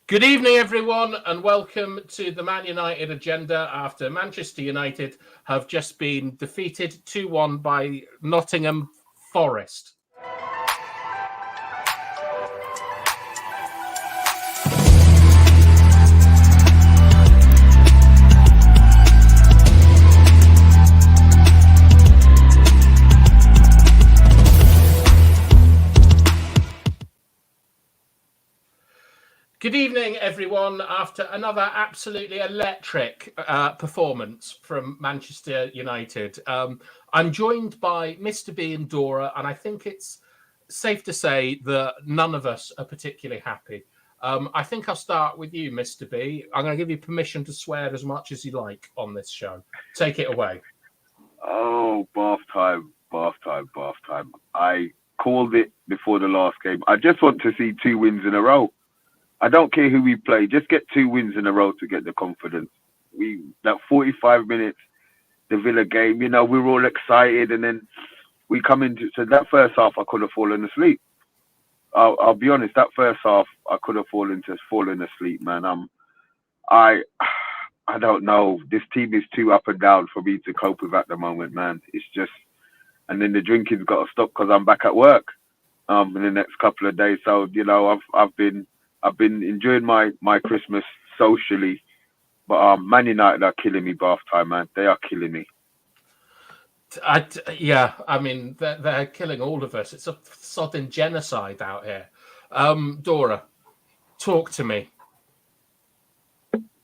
Good evening, everyone, and welcome to the Man United agenda after Manchester United have just been defeated 2-1 by Nottingham Forest. Good evening, everyone, after another absolutely electric performance from Manchester United. I'm joined by Mr. B and Dora, and I think it's safe to say that none of us are particularly happy. I think I'll start with you, Mr. B. I'm going to give you permission to swear as much as you like on this show. Take it away. Oh, bath time, bath time, bath time. I called it before the last game. I just want to see 2 wins in a row. I don't care who we play. Just get 2 wins in a row to get the confidence. That 45 minutes, the Villa game, we're all excited, and then we come into so that first half. I could have fallen asleep. I'll be honest. That first half, I could have fallen asleep, man. I I don't know. This team is too up and down for me to cope with at the moment, man. It's just, and then the drinking's got to stop because I'm back at work in the next couple of days. So I've been enjoying my Christmas socially, but Man United are killing me, bath time, man. They are killing me. I mean, they're killing all of us. It's a sodden genocide out here. Dora, talk to me.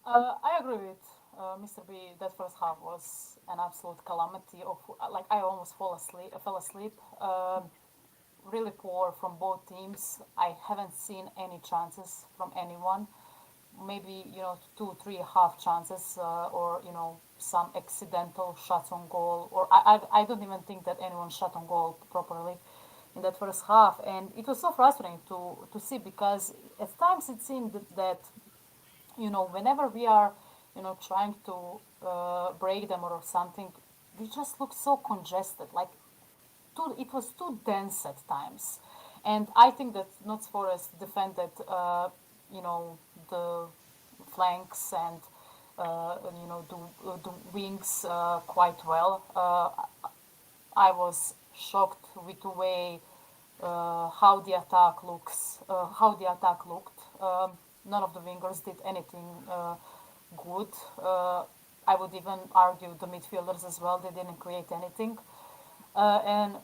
I agree with Mr. B. That first half was an absolute calamity. Of like I almost fell asleep. Really poor from both teams. I haven't seen any chances from anyone. Maybe 2, 3 half chances, or some accidental shots on goal. Or I don't even think that anyone shot on goal properly in that first half, and it was so frustrating to see because at times it seemed that whenever we are, trying to break them or something, we just look so congested. Like, it was too dense at times. And I think that Notts Forest defended, the flanks and, the wings quite well. I was shocked with the way how the attack looked. None of the wingers did anything good. I would even argue the midfielders as well. They didn't create anything. And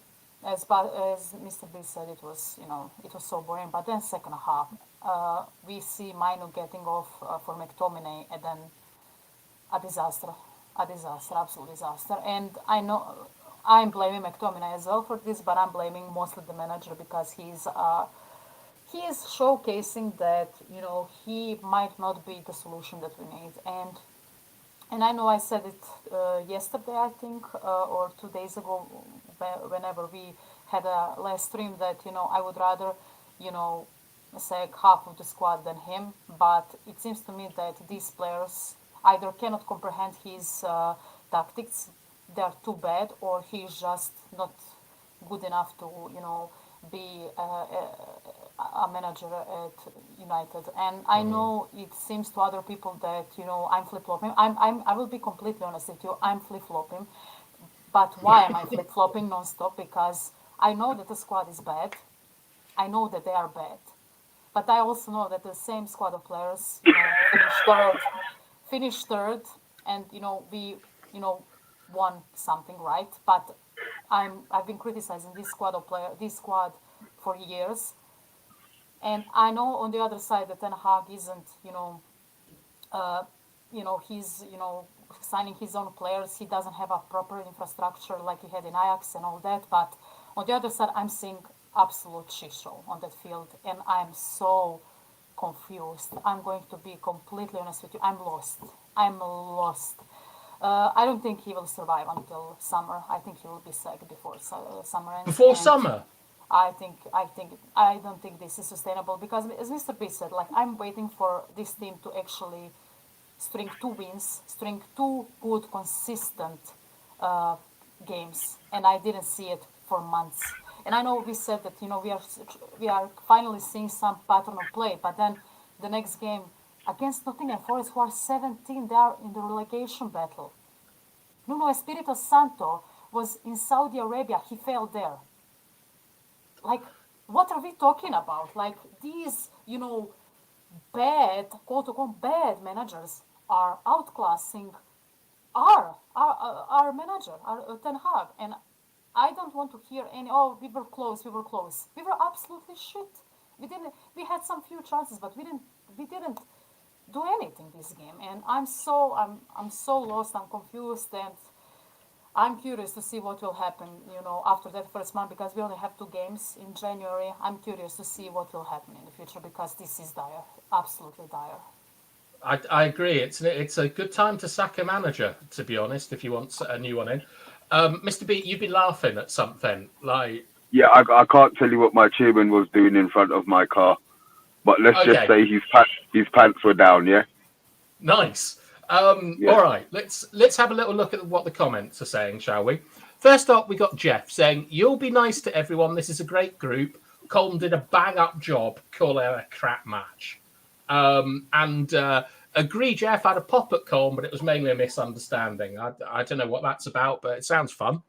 as Mr. B said, it was so boring. But then second half, we see Mino getting off for McTominay, and then a disaster, absolute disaster. And I know I'm blaming McTominay as well for this, but I'm blaming mostly the manager because he is showcasing that he might not be the solution that we need. And I know I said it yesterday, I think, or 2 days ago, whenever we had a last stream, that I would rather say half of the squad than him. But it seems to me that these players either cannot comprehend his tactics, they are too bad, or he's just not good enough to be a manager at United. And I know it seems to other people that I'm flip-flopping. I will be completely honest with you. I'm flip-flopping. But why am I flip-flopping non-stop? Because I know that the squad is bad. I know that they are bad. But I also know that the same squad of players finished third, and we won something, right? But I've been criticizing this squad for years, and I know on the other side that Ten Hag isn't he's signing his own players. He doesn't have a proper infrastructure like he had in Ajax and all that. But on the other side, I'm seeing absolute shit show on that field, and I'm so confused. I'm going to be completely honest with you. I'm lost. I don't think he will survive until summer. I think he will be sacked before summer ends. Before summer? I don't think this is sustainable because, as Mr. B said, like, I'm waiting for this team to actually string 2 wins, string 2 good, consistent games, and I didn't see it for months. And I know we said that we are finally seeing some pattern of play, but then the next game against Nottingham Forest, who are 17. They are in the relegation battle. Nuno Espirito Santo was in Saudi Arabia. He failed there. Like, what are we talking about? Like, these, bad, quote-unquote, bad managers are outclassing our manager, our Ten Hag. And I don't want to hear any, oh, we were close. We were absolutely shit. We had some few chances, but we didn't do anything this game. And I'm so lost, I'm confused, and I'm curious to see what will happen, after that first month, because we only have 2 games in January. I'm curious to see what will happen in the future, because this is dire, absolutely dire. I agree. It's a good time to sack a manager, to be honest, if you want a new one in. Mr. B, you've been laughing at something. Like, Yeah, I can't tell you what my chairman was doing in front of my car, but let's just say his pants were down. Yeah. Nice. Yeah. All right, let's have a little look at what the comments are saying, shall we? First up, we got Jeff saying, "You'll be nice to everyone. This is a great group. Colm did a bang-up job calling it a crap match." Agree, Jeff had a pop at Colm, but it was mainly a misunderstanding. I don't know what that's about, but it sounds fun.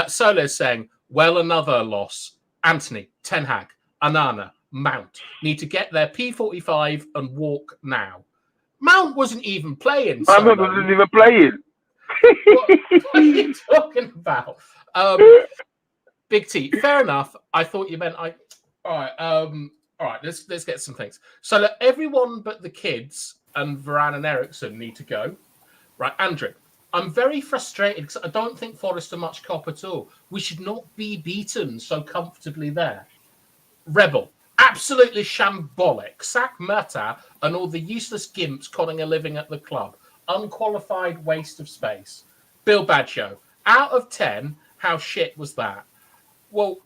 Solo's saying, "Well, another loss. Anthony, Ten Hag, Anana, Mount need to get their P45 and walk now." Mount wasn't even playing. Mount wasn't even playing. What are you talking about? Big T, fair enough. I thought you meant I. All right. Let's get some things. So look, everyone but the kids and Varane and Ericsson need to go. Right, Andrew. I'm very frustrated because I don't think Forest are much cop at all. We should not be beaten so comfortably there. Rebel. Absolutely shambolic. Sack Murta and all the useless gimps conning a living at the club. Unqualified waste of space. Bill Badshow. Out of 10, how shit was that? Well,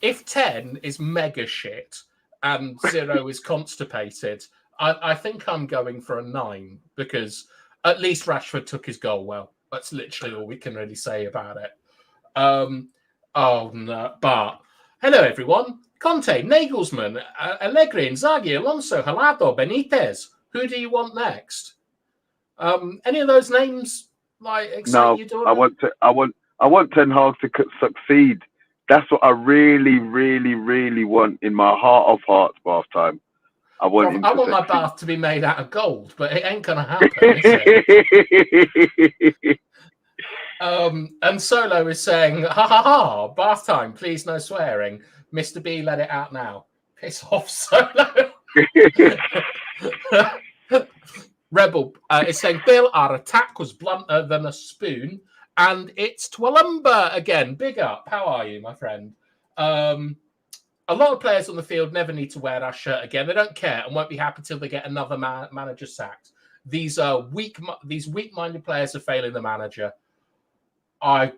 if 10 is mega shit and 0 is constipated, I think I'm going for a 9 because at least Rashford took his goal well. That's literally all we can really say about it. Oh, no. But hello, everyone. Conte, Nagelsmann, Allegri, Inzaghi, Alonso, Halado, Benitez. Who do you want next? Any of those names excite you? No, I want Ten Hag to succeed. That's what I really, really, really want in my heart of hearts. Bath time. I want my bath to be made out of gold, but it ain't gonna happen, is it? And Solo is saying, "Ha ha ha! Bath time, please no swearing." Mr. B, let it out now. Piss off, Solo. Rebel is saying, "Bill, our attack was blunter than a spoon." And it's Twalumba again. Big up. How are you, my friend? A lot of players on the field never need to wear our shirt again. They don't care and won't be happy till they get another manager sacked. These weak-minded players are failing the manager. I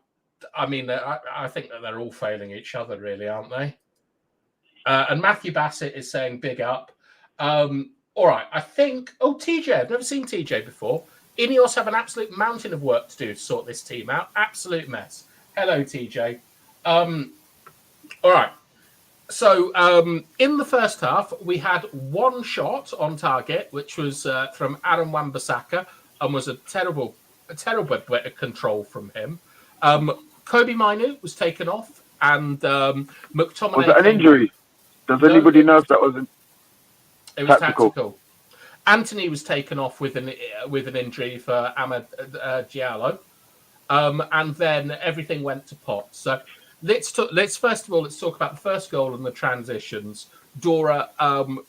think that they're all failing each other, really, aren't they? And Matthew Bassett is saying, "Big up." All right, I think... Oh, TJ. I've never seen TJ before. Ineos have an absolute mountain of work to do to sort this team out. Absolute mess. Hello, TJ. All right. So in the first half, we had one shot on target, which was from Aaron Wan-Bissaka, and was a terrible bit of control from him. Kobe Mainu was taken off, and McTominay... Was that an injury? Does anybody know if that was it was tactical. Anthony was taken off with an injury for Ahmed Diallo, and then everything went to pot. So let's first of all talk about the first goal and the transitions. Dora,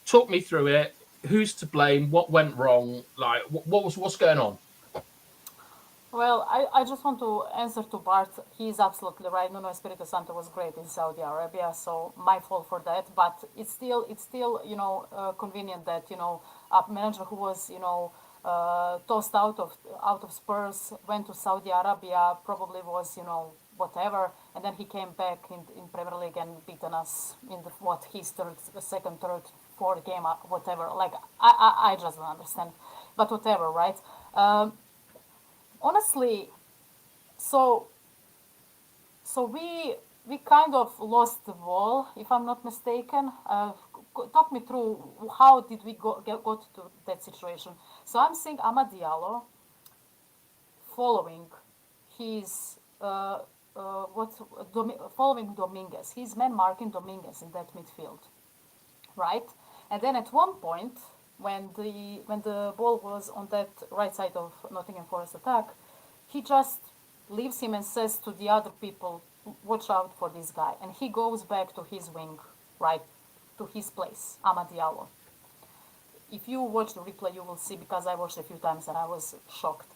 talk me through it. Who's to blame? What went wrong? Like, what's going on? Well, I just want to answer to Bart. He's absolutely right. Nuno Espirito Santo was great in Saudi Arabia, so my fault for that. But it's still convenient that a manager who was tossed out of Spurs went to Saudi Arabia, probably was whatever, and then he came back in Premier League and beaten us in his second, third, fourth game, whatever. Like I just don't understand, but whatever, right? Honestly, so we kind of lost the ball, if I'm not mistaken. talk me through how did we got to that situation. So I'm seeing Amad Diallo following his following Dominguez. He's man marking Dominguez in that midfield, right? And then at one point, when the ball was on that right side of Nottingham Forest attack, he just leaves him and says to the other people, "Watch out for this guy." And he goes back to his wing, right, to his place, Amad Diallo. If you watch the replay, you will see, because I watched a few times and I was shocked.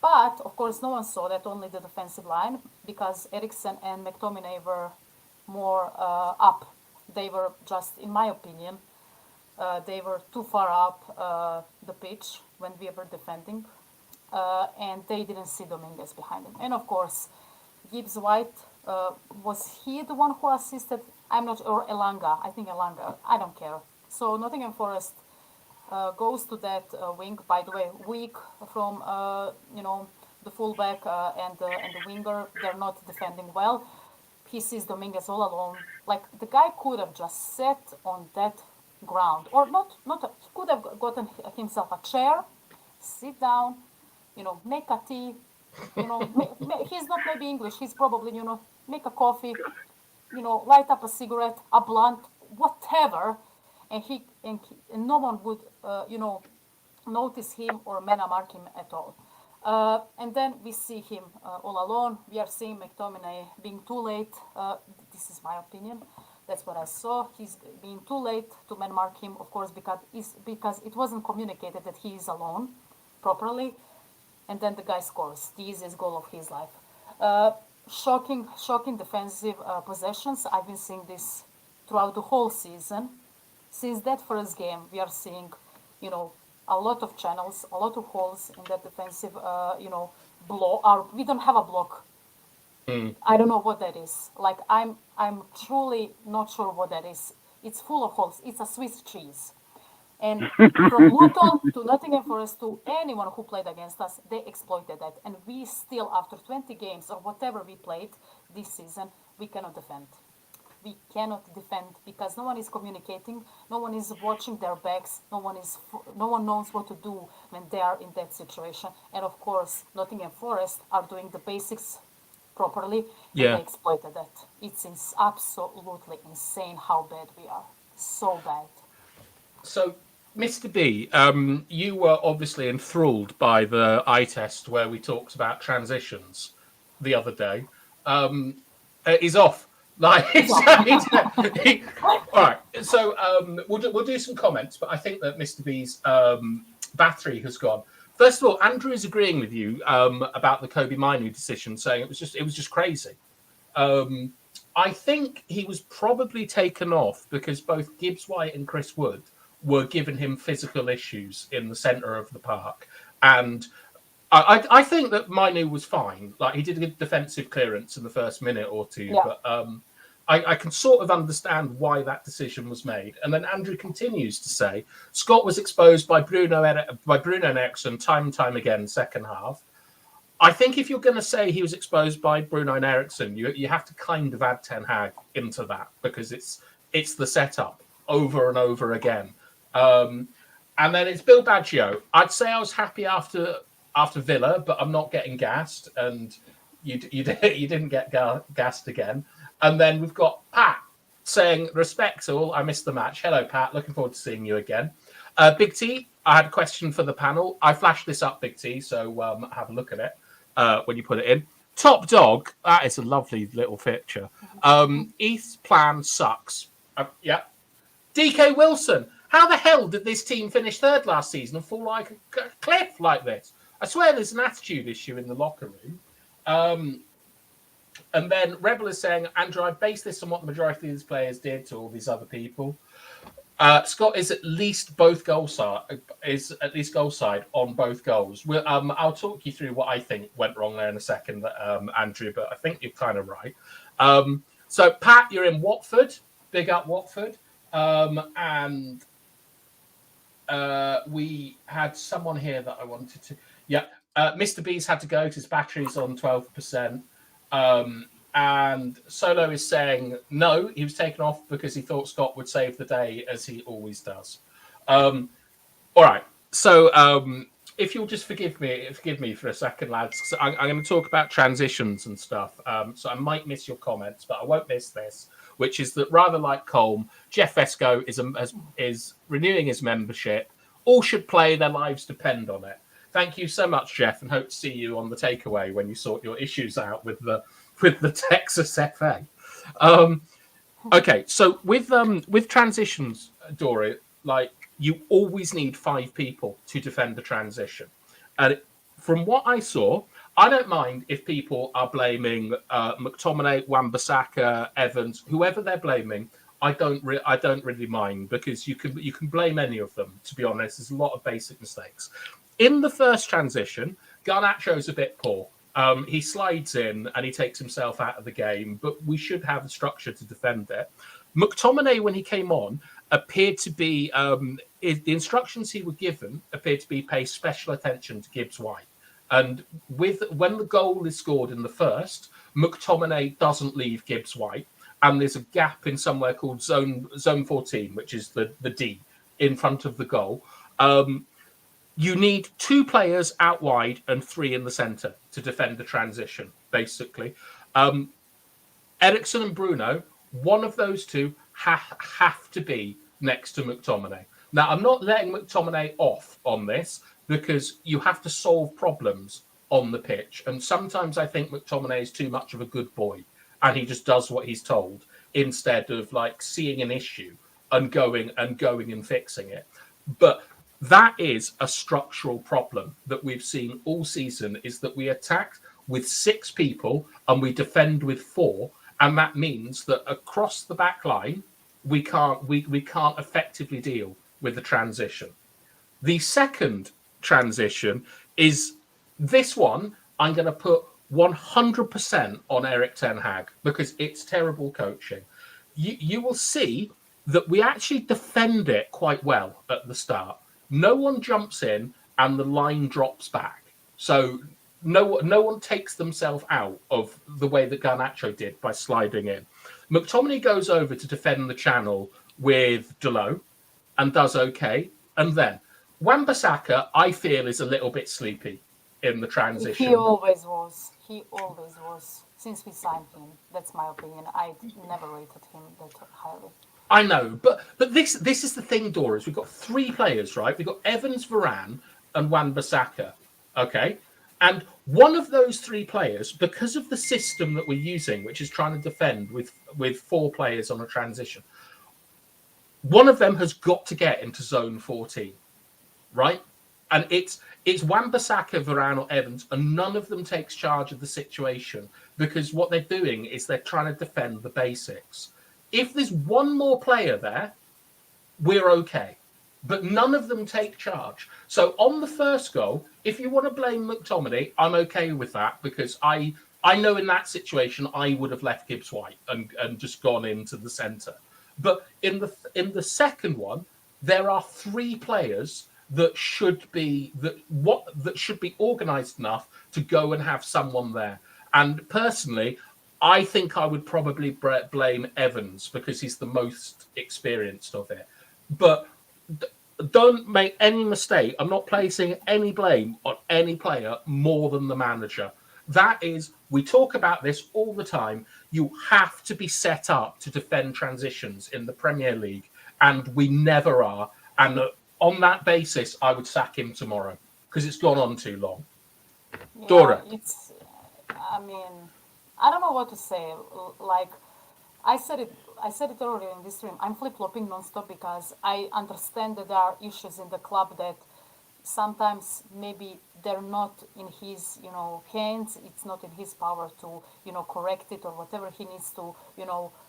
But, of course, no one saw that, only the defensive line, because Eriksen and McTominay were more up. They were just, in my opinion, they were too far up the pitch when we were defending, and they didn't see Dominguez behind him. And, of course, Gibbs-White, was he the one who assisted? I'm not, or Elanga, I think Elanga, I don't care. So Nottingham Forest goes to that wing, by the way, weak from the fullback and the winger. They're not defending well. He sees Dominguez all alone. Like, the guy could have just sat on that ground, or not. He could have gotten himself a chair, sit down, make a tea. He's not maybe English. He's probably make a coffee, light up a cigarette, a blunt, whatever. And no one would, notice him or mark him at all. And then we see him all alone. We are seeing McTominay being too late. This is my opinion. That's what I saw. He's being too late to man mark him, of course, because it wasn't communicated that he is alone properly. And then the guy scores the easiest goal of his life. Shocking defensive possessions. I've been seeing this throughout the whole season. Since that first game, we are seeing, a lot of channels, a lot of holes in that defensive, block. We don't have a block. I don't know what that is. Like, I'm truly not sure what that is. It's full of holes. It's a Swiss cheese. And from Luton to Nottingham Forest to anyone who played against us, they exploited that. And we still, after 20 games or whatever we played this season, we cannot defend. We cannot defend because no one is communicating, no one is watching their backs, no one knows what to do when they are in that situation. And of course, Nottingham Forest are doing the basics properly, and they exploited that. It's absolutely insane how bad we are. So bad. So, Mr. B, you were obviously enthralled by the eye test where we talked about transitions the other day. He's off. Like, all right. So we'll do some comments, but I think that Mr. B's battery has gone. First of all, Andrew is agreeing with you about the Kobe Mainu decision, saying it was just crazy. I think he was probably taken off because both Gibbs-White and Chris Wood were giving him physical issues in the centre of the park, and I think that Mainu was fine. Like, he did a good defensive clearance in the first minute or two, but I can sort of understand why that decision was made. And then Andrew continues to say Scott was exposed by Bruno and Eriksen time and time again second half. I think if you're going to say he was exposed by Bruno and Eriksen, you have to kind of add Ten Hag into that because it's the setup over and over again. And then it's Bill Baggio. I'd say I was happy after Villa, but I'm not getting gassed, and you didn't get gassed again. And then we've got Pat saying, respect all, I missed the match. Hello, Pat. Looking forward to seeing you again. Big T, I had a question for the panel. I flashed this up, Big T, so have a look at it when you put it in. Top Dog, that is a lovely little picture. Eith's plan sucks. Yeah. DK Wilson, how the hell did this team finish third last season and fall like a cliff like this? I swear there's an attitude issue in the locker room. And then Rebel is saying, Andrew, I base this on what the majority of these players did to all these other people. Scott is at least goal side on both goals. I'll talk you through what I think went wrong there in a second, Andrew, but I think you're kind of right. So, Pat, you're in Watford. Big up Watford. And we had someone here that I wanted to... Yeah, Mr. B's had to go because his battery's on 12%. And Solo is saying no, he was taken off because he thought Scott would save the day, as he always does. All right. So if you'll just forgive me for a second, lads. So I'm going to talk about transitions and stuff. So I might miss your comments, but I won't miss this, which is that rather like Colm, Jeff Vesco is renewing his membership. All should play. Their lives depend on it. Thank you so much, Jeff, and hope to see you on the takeaway when you sort your issues out with the Texas FA. Okay, so with transitions, Dora, like you always need 5 people to defend the transition, and from what I saw, I don't mind if people are blaming McTominay, Wan-Bissaka, Evans, whoever they're blaming. I don't really mind, because you can blame any of them. To be honest, there's a lot of basic mistakes. In the first transition, Garnacho's a bit poor. He slides in and he takes himself out of the game, but we should have a structure to defend it. McTominay, when he came on, appeared to be the instructions he was given appeared to be pay special attention to Gibbs White. And when the goal is scored in the first, McTominay doesn't leave Gibbs White, and there's a gap in somewhere called zone 14, which is the D in front of the goal. You need 2 players out wide and 3 in the centre to defend the transition, basically. Eriksen and Bruno, one of those 2 have to be next to McTominay. Now, I'm not letting McTominay off on this, because you have to solve problems on the pitch. And sometimes I think McTominay is too much of a good boy, and he just does what he's told instead of like seeing an issue and going and fixing it. But that is a structural problem that we've seen all season, is that we attack with 6 people and we defend with 4. And that means that across the back line, we can't effectively deal with the transition. The second transition is this one. I'm going to put 100% on Erik ten Hag, because it's terrible coaching. You will see that we actually defend it quite well at the start. No one jumps in and the line drops back. So no one takes themselves out of the way that Garnacho did by sliding in. McTominay goes over to defend the channel with Dalot and does okay. And then Wan-Bissaka, I feel, is a little bit sleepy in the transition. He always was. Since we signed him. That's my opinion. I never rated him that highly. I know, but this is the thing, Doris. We've got 3 players, right? We've got Evans, Varane, and Wan-Bissaka. Okay, and one of those 3 players, because of the system that we're using, which is trying to defend with 4 players on a transition, one of them has got to get into zone 14, right? And it's Wan-Bissaka, Varane, or Evans, and none of them takes charge of the situation, because what they're doing is they're trying to defend the basics. If there's one more player there, we're okay. But none of them take charge. So on the first goal, if you want to blame McTominay, I'm okay with that, because I know in that situation I would have left Gibbs White and just gone into the centre. But in the second one, there are 3 players that should be organised enough to go and have someone there. And personally, I think I would probably blame Evans, because he's the most experienced of it. But don't make any mistake. I'm not placing any blame on any player more than the manager. That is, we talk about this all the time. You have to be set up to defend transitions in the Premier League, and we never are. And on that basis, I would sack him tomorrow, because it's gone on too long. Yeah, Dora. I don't know what to say. Like I said it earlier in this stream. I'm flip-flopping non-stop, because I understand that there are issues in the club that sometimes maybe they're not in his, hands. It's not in his power to, correct it, or whatever. He needs to,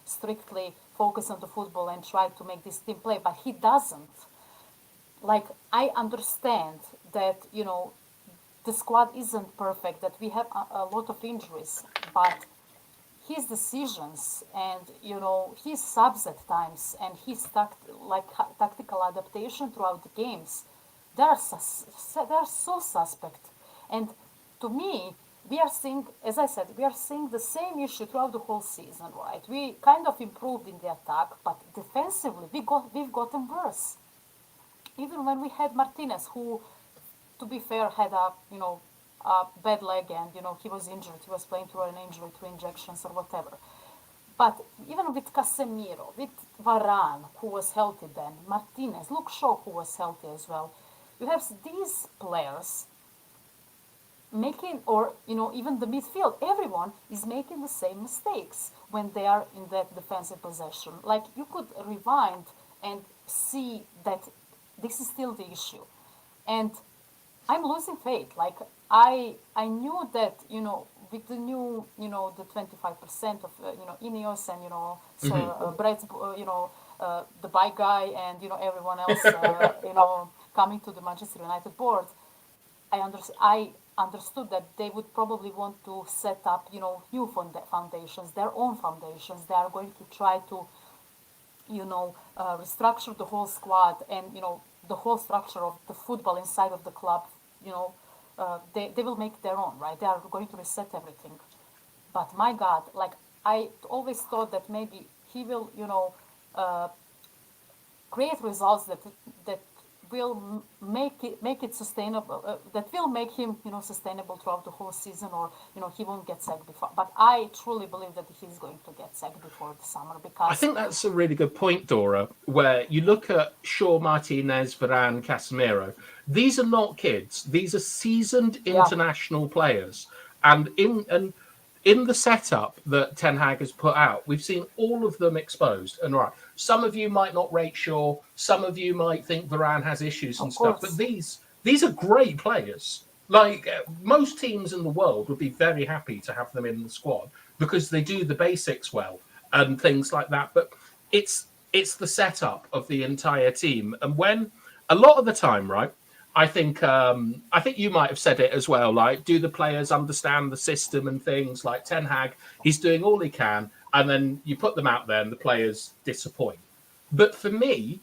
strictly focus on the football and try to make this team play. But he doesn't. Like, I understand that, the squad isn't perfect, that we have a lot of injuries, but his decisions and, his subs at times, and his tactical adaptation throughout the games, they're so suspect. And to me, we are seeing, as I said, we are seeing the same issue throughout the whole season, right? We kind of improved in the attack, but defensively we've gotten worse. Even when we had Martinez, who, to be fair, had a bad leg, and he was injured. He was playing through an injury, through injections or whatever. But even with Casemiro, with Varane, who was healthy then, Martinez, Luke Shaw, who was healthy as well, you have these players making, or even the midfield, everyone is making the same mistakes when they are in that defensive possession. Like, you could rewind and see that this is still the issue. And I'm losing faith. Like, I knew that, with the new, the 25% of, Ineos and, so Brett's, the bike guy and, everyone else, coming to the Manchester United board, I understood that they would probably want to set up, new foundations, their own foundations. They are going to try to, restructure the whole squad and, the whole structure of the football inside of the club, they will make their own, right? They are going to reset everything. But my God, like, I always thought that maybe he will, create results that will make it sustainable, that will make him, sustainable throughout the whole season, or, he won't get sacked before. But I truly believe that he's going to get sacked before the summer, because I think that's a really good point, Dora, where you look at Shaw, Martinez, Varane, Casemiro. These are not kids. These are seasoned international players. And in the setup that Ten Hag has put out, we've seen all of them exposed. And right, some of you might not rate Shaw, some of you might think Varane has issues and stuff, but these are great players. Like, most teams in the world would be very happy to have them in the squad because they do the basics well and things like that. But it's the setup of the entire team. And when a lot of the time, right, I think you might have said it as well. Like, do the players understand the system and things? Like Ten Hag, he's doing all he can, and then you put them out there, and the players disappoint. But for me,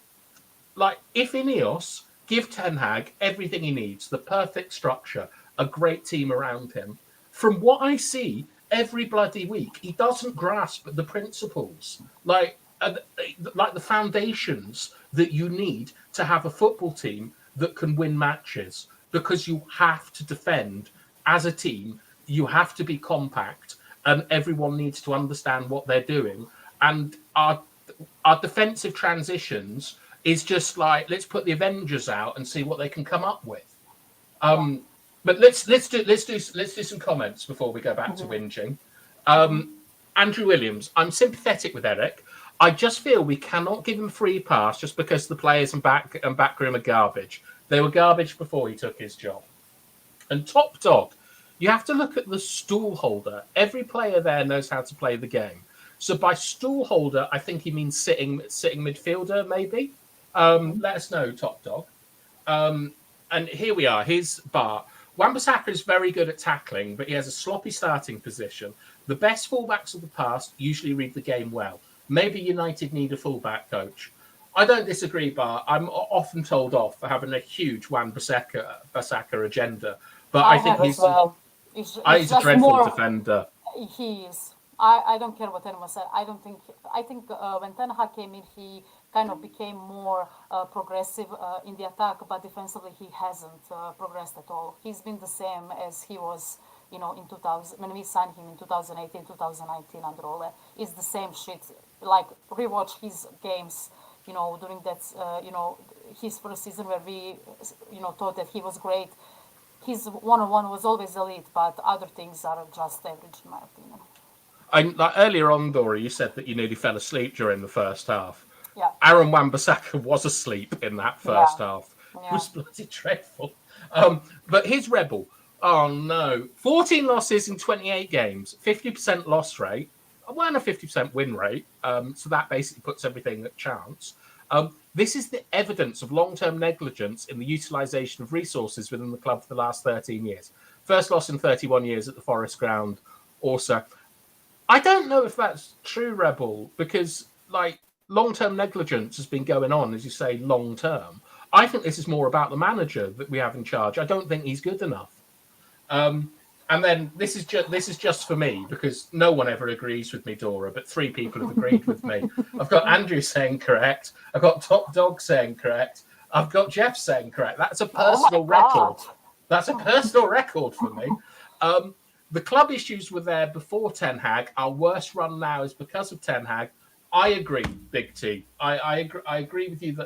like, if Ineos give Ten Hag everything he needs, the perfect structure, a great team around him, from what I see every bloody week, he doesn't grasp the principles, like the foundations that you need to have a football team that can win matches, because you have to defend as a team, you have to be compact, and everyone needs to understand what they're doing. And our defensive transitions is just like, let's put the Avengers out and see what they can come up with. But let's do some comments before we go back to whinging. Andrew Williams, I'm sympathetic with Eric. I just feel we cannot give him a free pass just because the players and backroom are garbage. They were garbage before he took his job. And Top Dog, you have to look at the stool holder. Every player there knows how to play the game. So by stool holder, I think he means sitting midfielder, maybe. Let us know, Top Dog. And here we are. Here's Bart. Wan-Bissaka is very good at tackling, but he has a sloppy starting position. The best fullbacks of the past usually read the game well. Maybe United need a fullback coach. I don't disagree, Bart. I'm often told off for having a huge Wan-Bissaka agenda, but I think he's a dreadful defender. He is. I don't care what anyone said. I think when Ten Hag came in, he kind of became more progressive in the attack, but defensively he hasn't progressed at all. He's been the same as he was, in 2000, when we signed him in 2018, 2019 under Ole. It's the same shit. Like, rewatch his games, during that, his first season where we, thought that he was great. His one-on-one was always elite, but other things are just average, in my opinion. Like earlier on, Dora, you said that you nearly fell asleep during the first half. Yeah. Aaron Wan-Bissaka was asleep in that first half. Yeah. It was bloody dreadful. But his Rebel, oh no, 14 losses in 28 games, 50% loss rate, and a 50% win rate. So that basically puts everything at chance. This is the evidence of long-term negligence in the utilisation of resources within the club for the last 13 years. First loss in 31 years at the Forest ground also. I don't know if that's true, Rebel, because, like, long-term negligence has been going on, as you say, long-term. I think this is more about the manager that we have in charge. I don't think he's good enough. And then this is just for me because no one ever agrees with me, Dora, but 3 people have agreed with me. I've got Andrew saying correct. I've got Top Dog saying correct. I've got Jeff saying correct. That's a personal record. That's a personal record for me. The club issues were there before Ten Hag. Our worst run now is because of Ten Hag. I agree, Big T. I agree with you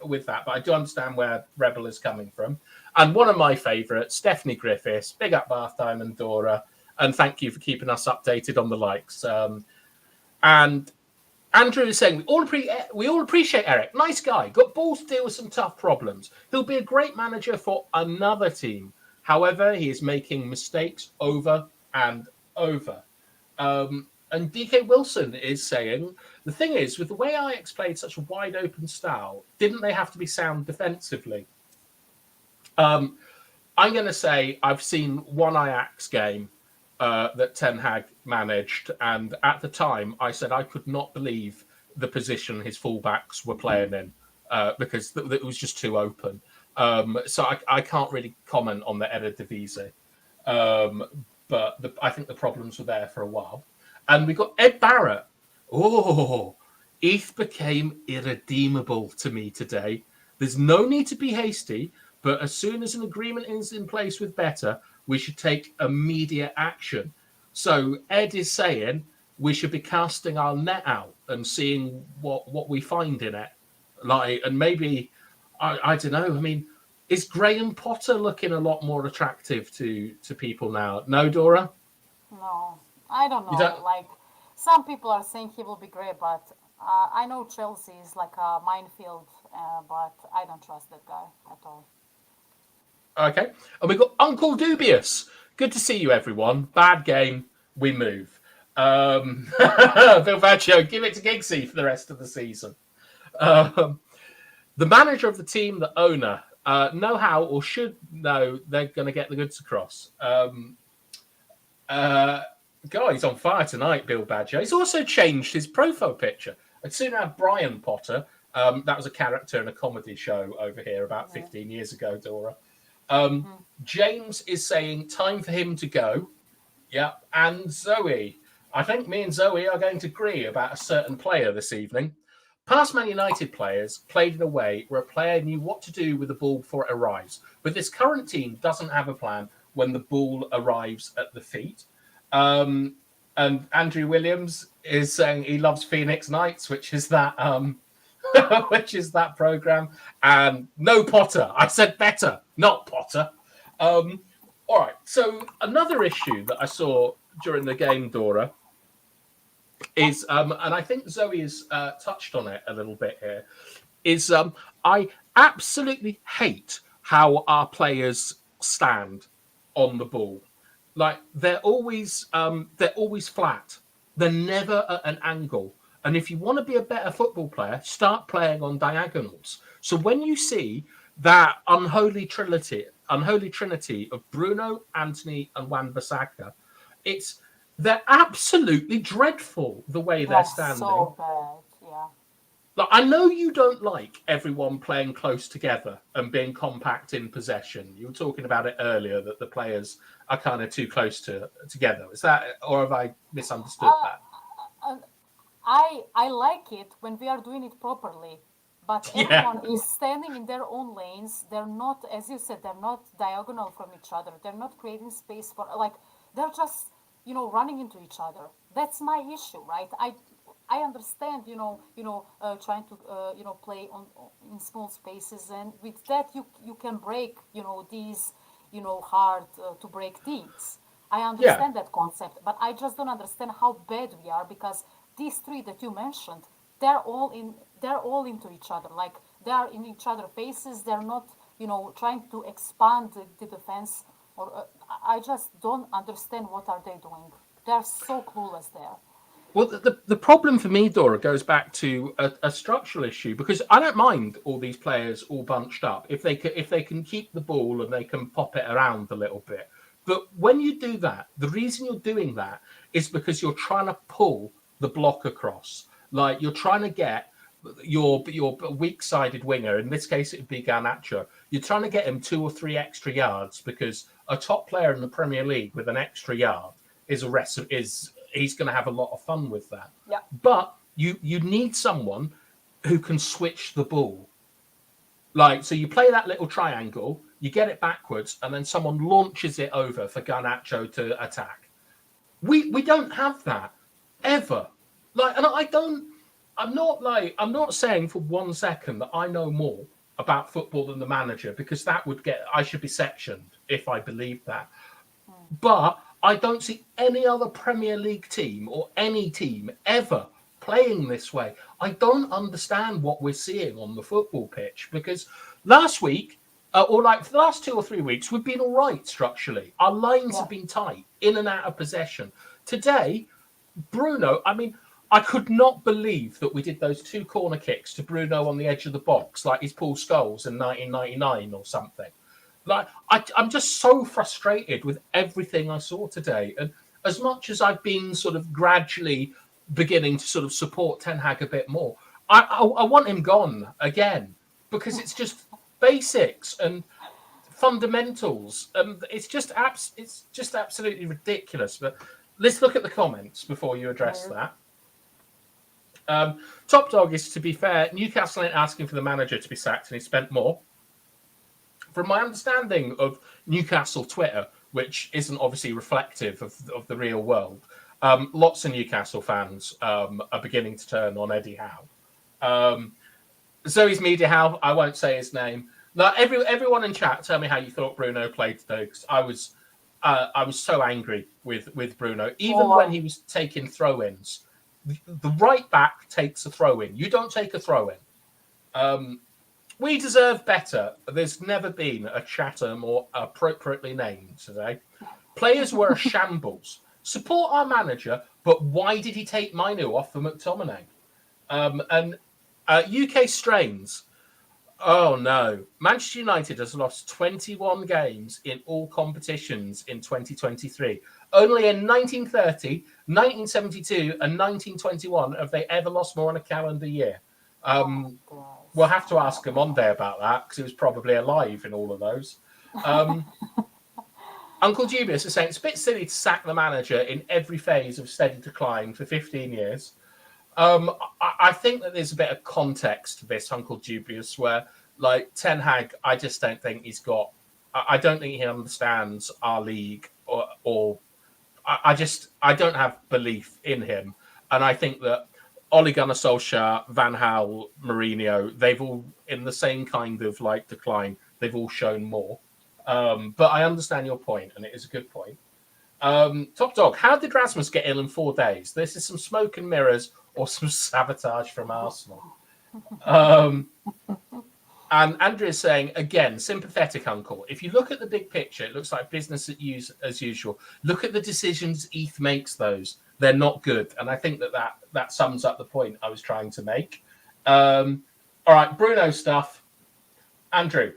with that, but I do understand where Rebel is coming from. And one of my favourites, Stephanie Griffiths, big up Bath Time and Dora, and thank you for keeping us updated on the likes. And Andrew is saying, we all appreciate Eric. Nice guy. Got balls to deal with some tough problems. He'll be a great manager for another team. However, he is making mistakes over and over. And DK Wilson is saying, the thing is, with the way Ajax played such a wide open style, didn't they have to be sound defensively? I'm going to say I've seen one Ajax game that Ten Hag managed, and at the time I said I could not believe the position his fullbacks were playing in because it was just too open. So I can't really comment on the Eredivisie, but I think the problems were there for a while. And we got Ed Barrett. Oh, ETH became irredeemable to me today. There's no need to be hasty, but as soon as an agreement is in place with Better, we should take immediate action. So Ed is saying we should be casting our net out and seeing what we find in it. And maybe, I don't know, I mean, is Graham Potter looking a lot more attractive to people now? No, Dora? No, I don't know. Like, some people are saying he will be great, but I know Chelsea is like a minefield, but I don't trust that guy at all. Okay. And we've got Uncle Dubious. Good to see you, everyone. Bad game. We move. Bill Vaccio, give it to Giggsy for the rest of the season. The manager of the team, the owner, know how or should know they're going to get the goods across. God, he's on fire tonight, Bill Badger. He's also changed his profile picture. I'd soon have Brian Potter. That was a character in a comedy show over here about 15 years ago, Dora. James is saying time for him to go. Yeah. And Zoe. I think me and Zoe are going to agree about a certain player this evening. Past Man United players played in a way where a player knew what to do with the ball before it arrives. But this current team doesn't have a plan when the ball arrives at the feet. And Andrew Williams is saying he loves Phoenix Nights, which is that program. And no Potter. I said Better, not Potter. All right. So another issue that I saw during the game, Dora, is, and I think Zoe has touched on it a little bit here, is I absolutely hate how our players stand on the ball. Like they're always flat. They're never at an angle. And if you want to be a better football player, start playing on diagonals. So when you see that unholy trinity of Bruno, Anthony, and Wan-Bissaka, they're absolutely dreadful the way they're standing. So bad, yeah. Like, I know you don't like everyone playing close together and being compact in possession. You were talking about it earlier that the players are kind of too close together. Is that, or have I misunderstood that? I like it when we are doing it properly, but everyone is standing in their own lanes. They're not, as you said, they're not diagonal from each other. They're not creating space for, like, they're just, running into each other. That's my issue, right? I understand, trying to, play in small spaces, and with that you can break, these, hard to break teams. I understand that concept, but I just don't understand how bad we are, because these 3 that you mentioned, they're all into each other. Like, they are in each other's faces. They're not, trying to expand the defense. Or I just don't understand what are they doing. They're so clueless there. Well, the problem for me, Dora, goes back to a structural issue, because I don't mind all these players all bunched up if they can keep the ball and they can pop it around a little bit. But when you do that, the reason you're doing that is because you're trying to pull the block across. Like, you're trying to get your weak-sided winger, in this case it would be Garnacho, you're trying to get him 2 or 3 extra yards because a top player in the Premier League with an extra yard is he's going to have a lot of fun with that. Yeah. But you need someone who can switch the ball. Like, so you play that little triangle, you get it backwards, and then someone launches it over for Garnacho to attack. We don't have that ever. Like, and I'm not saying for 1 second that I know more about football than the manager, because I should be sectioned if I believed that. But I don't see any other Premier League team or any team ever playing this way. I don't understand what we're seeing on the football pitch, because last week, or like for the last 2 or 3 weeks, we've been all right structurally. Our lines have been tight, in and out of possession. Today, Bruno, I mean, I could not believe that we did those 2 corner kicks to Bruno on the edge of the box, like he's Paul Scholes in 1999 or something. Like, I'm just so frustrated with everything I saw today. And as much as I've been sort of gradually beginning to sort of support Ten Hag a bit more, I want him gone again, because it's just basics and fundamentals, and it's just absolutely ridiculous. But let's look at the comments before you address that. Top Dog is, to be fair, Newcastle ain't asking for the manager to be sacked, and he spent more. From my understanding of Newcastle Twitter, which isn't obviously reflective of the real world, lots of Newcastle fans are beginning to turn on Eddie Howe. Zoe's Media Howe, I won't say his name. Now, everyone in chat, tell me how you thought Bruno played today, because I was so angry with Bruno, even when he was taking throw-ins. The right back takes a throw-in. You don't take a throw-in. We deserve better. There's never been a Chatham more appropriately named today. Players were a shambles. Support our manager, but why did he take Mainu off for McTominay? And UK Strains. Oh no. Manchester United has lost 21 games in all competitions in 2023. Only in 1930, 1972, and 1921 have they ever lost more in a calendar year. We'll have to ask OMONDI about that, because he was probably alive in all of those. Uncle Dubious is saying it's a bit silly to sack the manager in every phase of steady decline for 15 years. I think that there's a bit of context to this, Uncle Dubious, where, like, Ten Hag, I just don't think he's got... I don't think he understands our league, or I don't have belief in him. And I think that Ole Gunnar Solskjaer, Van Gaal, Mourinho, they've all, in the same kind of, like, decline, they've all shown more. But I understand your point, and it is a good point. Top Dog, how did Rasmus get ill in 4 days? This is some smoke and mirrors or some sabotage from Arsenal. And Andrew is saying, again, sympathetic, Uncle. If you look at the big picture, it looks like business as usual. Look at the decisions ETH makes those. They're not good. And I think that sums up the point I was trying to make. All right, Bruno stuff. Andrew,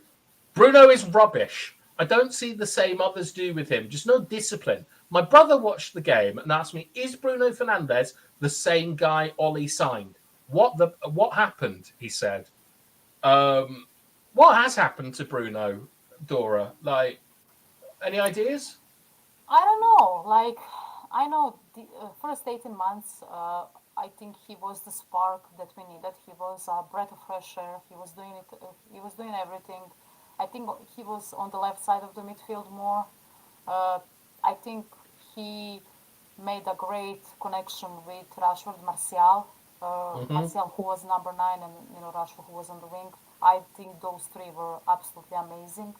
Bruno is rubbish. I don't see the same others do with him. Just no discipline. My brother watched the game and asked me, is Bruno Fernandes the same guy Ollie signed? What happened? He said. What has happened to Bruno, Dora? Like, any ideas? I don't know. Like, I know the first 18 months, I think he was the spark that we needed. He was a breath of fresh air. He was doing it. He was doing everything. I think he was on the left side of the midfield more. I think he made a great connection with Rashford, Martial. Martial, who was number 9, and Rashford, who was on the wing. I think those 3 were absolutely amazing.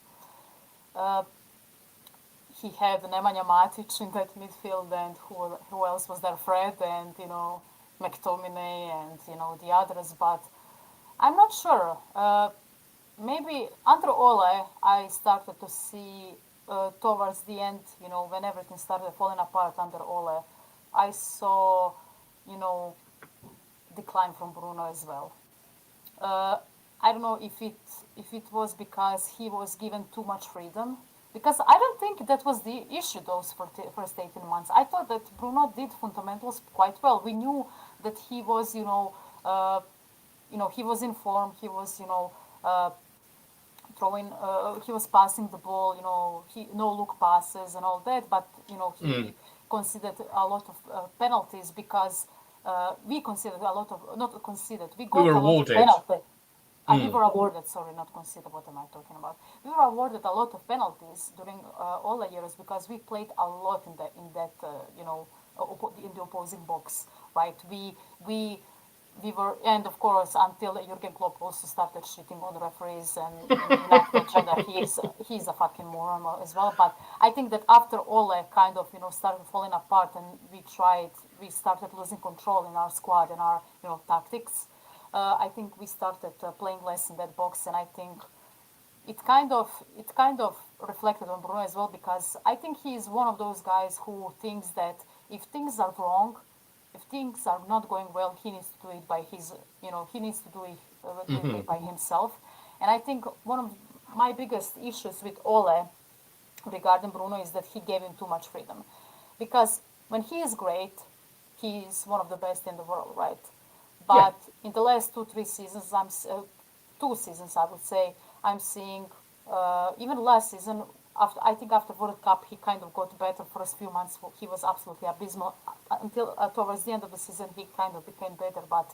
He had Nemanja Matic in that midfield, and who else was there? Fred and McTominay and the others. But I'm not sure. Maybe under Ole, I started to see towards the end, when everything started falling apart under Ole, I saw, decline from Bruno as well. I don't know if it was because he was given too much freedom, because I don't think that was the issue those first 18 months. I thought that Bruno did fundamentals quite well. We knew that he was, he was in form. He was, throwing, he was passing the ball, he no look passes and all that, but he considered a lot of penalties because we considered a lot of, not considered, we got were a lot of awarded. penalties. We were awarded, sorry, not considered, what am I talking about? We were awarded a lot of penalties during all the years because we played a lot in that in the opposing box, right? We were, and of course, until Jurgen Klopp also started shitting on referees and he's a fucking moron as well. But I think that after Ole kind of, started falling apart and we started losing control in our squad and our, tactics, I think we started playing less in that box, and I think it kind of reflected on Bruno as well, because I think he is one of those guys who thinks that if things are wrong, if things are not going well, he needs to do it by his, he needs to do it by himself. And I think one of my biggest issues with Ole regarding Bruno is that he gave him too much freedom, because when he is great, he is one of the best in the world, right? But in the last 2-3 seasons, 2 seasons, I would say, I'm seeing, even last season, after World Cup, he kind of got better. First few months, he was absolutely abysmal. Until towards the end of the season, he kind of became better. But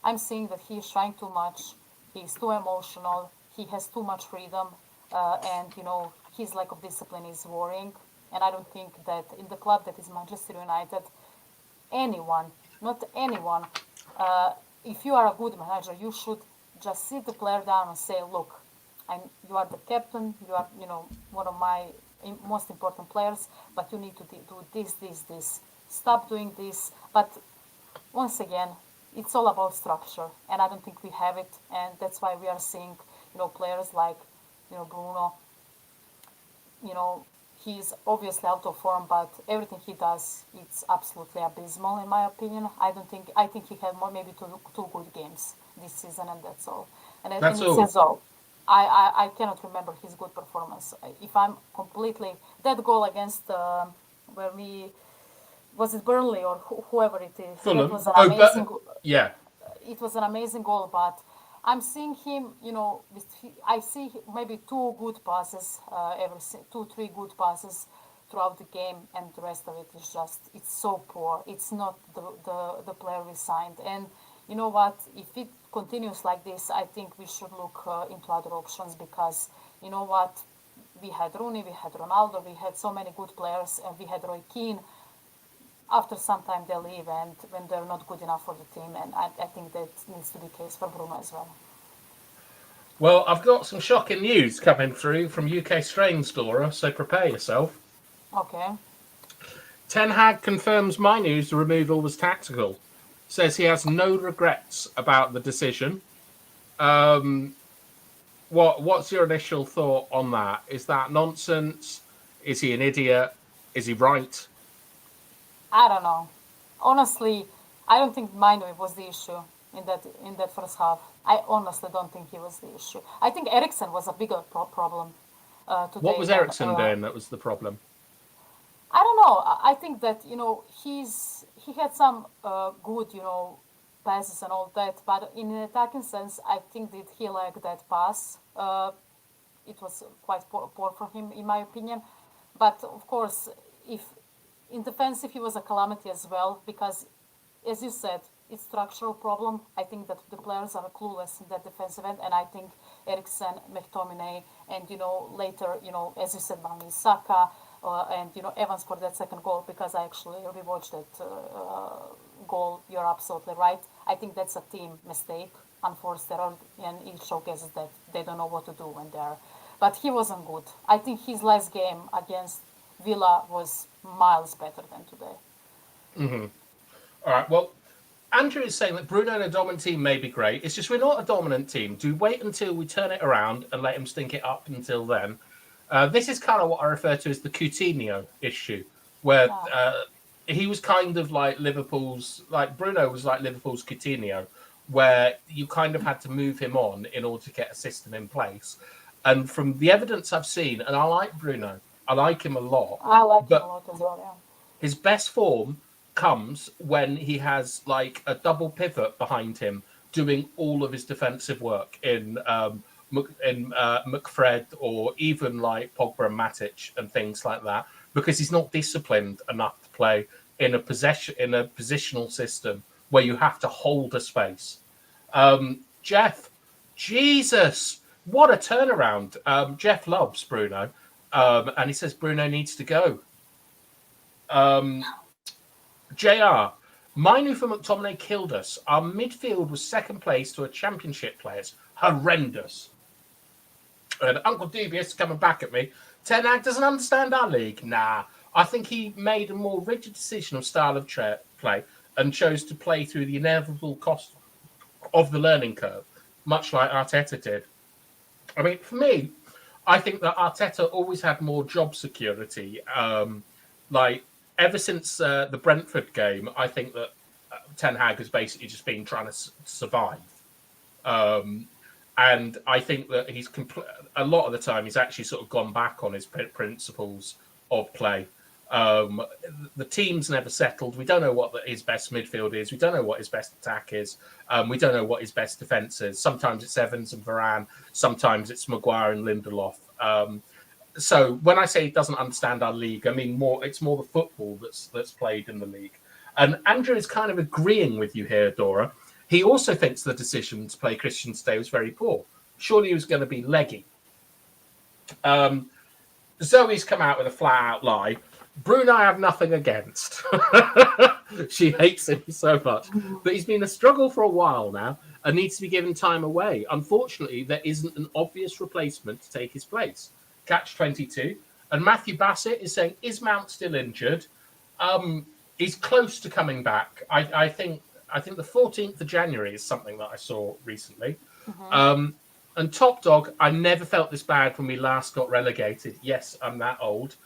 I'm seeing that he is trying too much. He's too emotional. He has too much freedom. And, his lack of discipline is worrying. And I don't think that in the club that is Manchester United, anyone, not anyone, if you are a good manager, you should just sit the player down and say, look, you are the captain, you are, one of my most important players, but you need to do this. Stop doing this. But once again, it's all about structure, and I don't think we have it, and that's why we are seeing, players like, Bruno, he's obviously out of form, but everything he does, it's absolutely abysmal in my opinion. I think he had maybe two good games this season, and that's all. And that's it says all. I cannot remember his good performance. If I'm completely, that goal against where was it Burnley or whoever it is? Fulham. That was an amazing. Yeah. It was an amazing goal, but I'm seeing him. I see maybe 2 good passes, 2-3 good passes throughout the game, and the rest of it is just, it's so poor. It's not the player we signed, and you know what? If it continues like this, I think we should look into other options, because you know what? We had Rooney, we had Ronaldo, we had so many good players, and we had Roy Keane. After some time they leave, and when they're not good enough for the team, and I think that needs to be the case for Bruno as well. Well, I've got some shocking news coming through from UK Strains, Dora, so prepare yourself. Okay. Ten Hag confirms my news the removal was tactical. Says he has no regrets about the decision. What's your initial thought on that? Is that nonsense? Is he an idiot? Is he right? I don't know. Honestly, I don't think Mainoo was the issue in that first half. I honestly don't think he was the issue. I think Eriksen was a bigger problem today. What was Eriksen doing that was the problem? I don't know. I think that he had some good passes and all that, but in an attacking sense, I think that he lacked that pass. It was quite poor for him, in my opinion. But of course, if in defensive, he was a calamity as well, because, as you said, it's structural problem. I think that the players are clueless in that defensive end, and I think Eriksen, McTominay, and later, as you said, Van Saka, and Evans for that second goal, because I actually rewatched that goal. You're absolutely right. I think that's a team mistake, unforced error, and it showcases that they don't know what to do when they're. But he wasn't good. I think his last game against Villa was miles better than today. Mm-hmm. All right. Well, Andrew is saying that Bruno and a dominant team may be great. It's just we're not a dominant team. Do we wait until we turn it around and let him stink it up until then? This is kind of what I refer to as the Coutinho issue, where he was kind of like Bruno was like Liverpool's Coutinho, where you kind of had to move him on in order to get a system in place. And from the evidence I've seen, and I like Bruno, I like him a lot. I like him a lot as well, yeah. His best form comes when he has like a double pivot behind him doing all of his defensive work in McFred, or even like Pogba and Matic and things like that, because he's not disciplined enough to play in a positional system where you have to hold a space. Jeff, Jesus, what a turnaround! Jeff loves Bruno, and he says Bruno needs to go. JR, Mainu for McTominay killed us. Our midfield was second place to a championship players. Horrendous. And Uncle Dubious coming back at me. Ten Hag doesn't understand our league. Nah, I think he made a more rigid decision of style of play and chose to play through the inevitable cost of the learning curve, much like Arteta did. I mean, for me, I think that Arteta always had more job security. Like, ever since the Brentford game, I think that Ten Hag has basically just been trying to survive. And I think that he's a lot of the time he's actually sort of gone back on his principles of play. The team's never settled. We don't know what his best midfield is. We don't know what his best attack is. We don't know what his best defence is. Sometimes it's Evans and Varane. Sometimes it's Maguire and Lindelof. So when I say he doesn't understand our league, I mean it's more the football that's played in the league. And Andrew is kind of agreeing with you here, Dora. He also thinks the decision to play Christian today was very poor. Surely he was going to be leggy. Zoe's come out with a flat-out lie. Bruno I have nothing against. She hates him so much. But he's been a struggle for a while now and needs to be given time away. Unfortunately, there isn't an obvious replacement to take his place. Catch 22. And Matthew Bassett is saying, is Mount still injured? He's close to coming back. I think the 14th of January is something that I saw recently. And Top Dog, I never felt this bad when we last got relegated. Yes, I'm that old.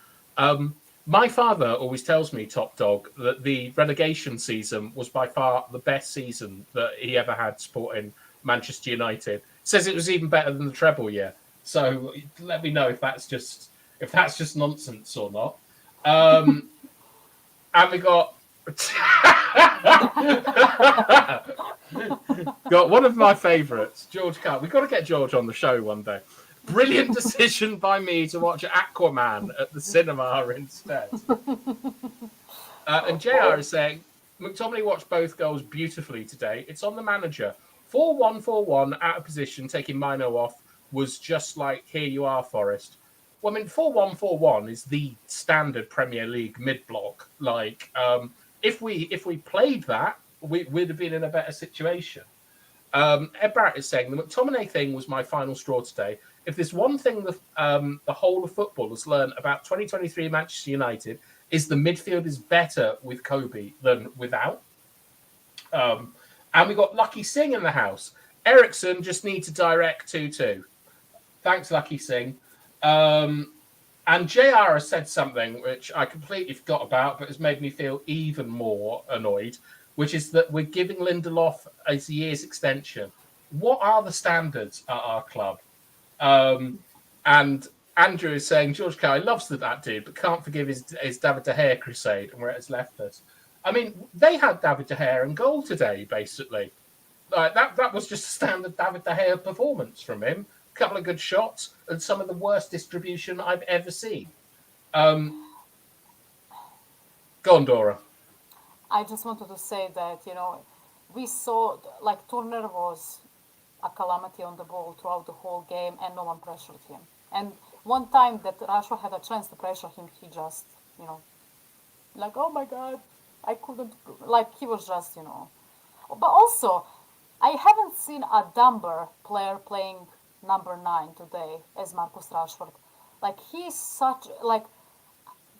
My father always tells me, Top Dog, that the relegation season was by far the best season that he ever had supporting Manchester United. Says it was even better than the treble year. So let me know if that's just nonsense or not. And we got got one of my favourites, George Carr. We've got to get George on the show one day. Brilliant decision by me to watch Aquaman at the cinema instead. And JR is saying, McTominay watched both goals beautifully today. It's on the manager. 4-1-4-1 out of position, taking Mino off, was just like, here you are, Forest. Well, I mean, 4-1-4-1 is the standard Premier League mid-block. Like, if we played that, we'd have been in a better situation. Ed Barrett is saying, the McTominay thing was my final straw today. If there's one thing the whole of football has learned about 2023 Manchester United is the midfield is better with Kobe than without. And we got Lucky Singh in the house. Ericsson just needs to direct 2-2. Thanks, Lucky Singh. And JR has said something which I completely forgot about, but has made me feel even more annoyed, which is that we're giving Lindelof a year's extension. What are the standards at our club? And Andrew is saying, George Carey loves that dude, but can't forgive his David De Gea crusade and where it has left us. I mean, they had David De Gea in goal today, basically. That was just a standard David De Gea performance from him. A couple of good shots and some of the worst distribution I've ever seen. Go on, Dora. I just wanted to say that, we saw, Turner was a calamity on the ball throughout the whole game and no one pressured him. And one time that Rashford had a chance to pressure him, he just, oh my God, I couldn't, he was just, But also, I haven't seen a dumber player playing number 9 today as Marcus Rashford. He's such,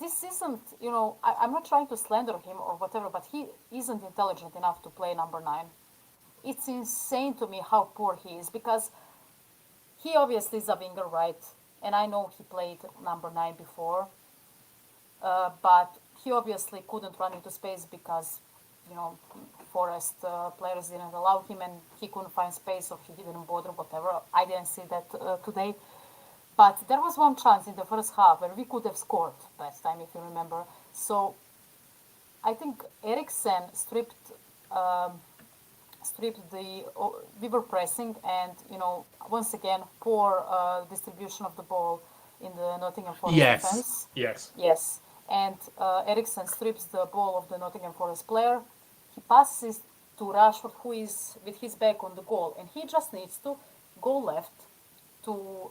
this isn't, I'm not trying to slander him or whatever, but he isn't intelligent enough to play number 9. It's insane to me how poor he is, because he obviously is a winger, right? And I know he played number 9 before, but he obviously couldn't run into space because, Forest players didn't allow him and he couldn't find space or he didn't bother, whatever. I didn't see that today. But there was one chance in the first half where we could have scored last time, if you remember. So I think Eriksen stripped stripped we were pressing, and once again poor distribution of the ball in the Nottingham Forest defense. Yes, and Eriksen strips the ball of the Nottingham Forest player. He passes to Rashford, who is with his back on the goal, and he just needs to go left to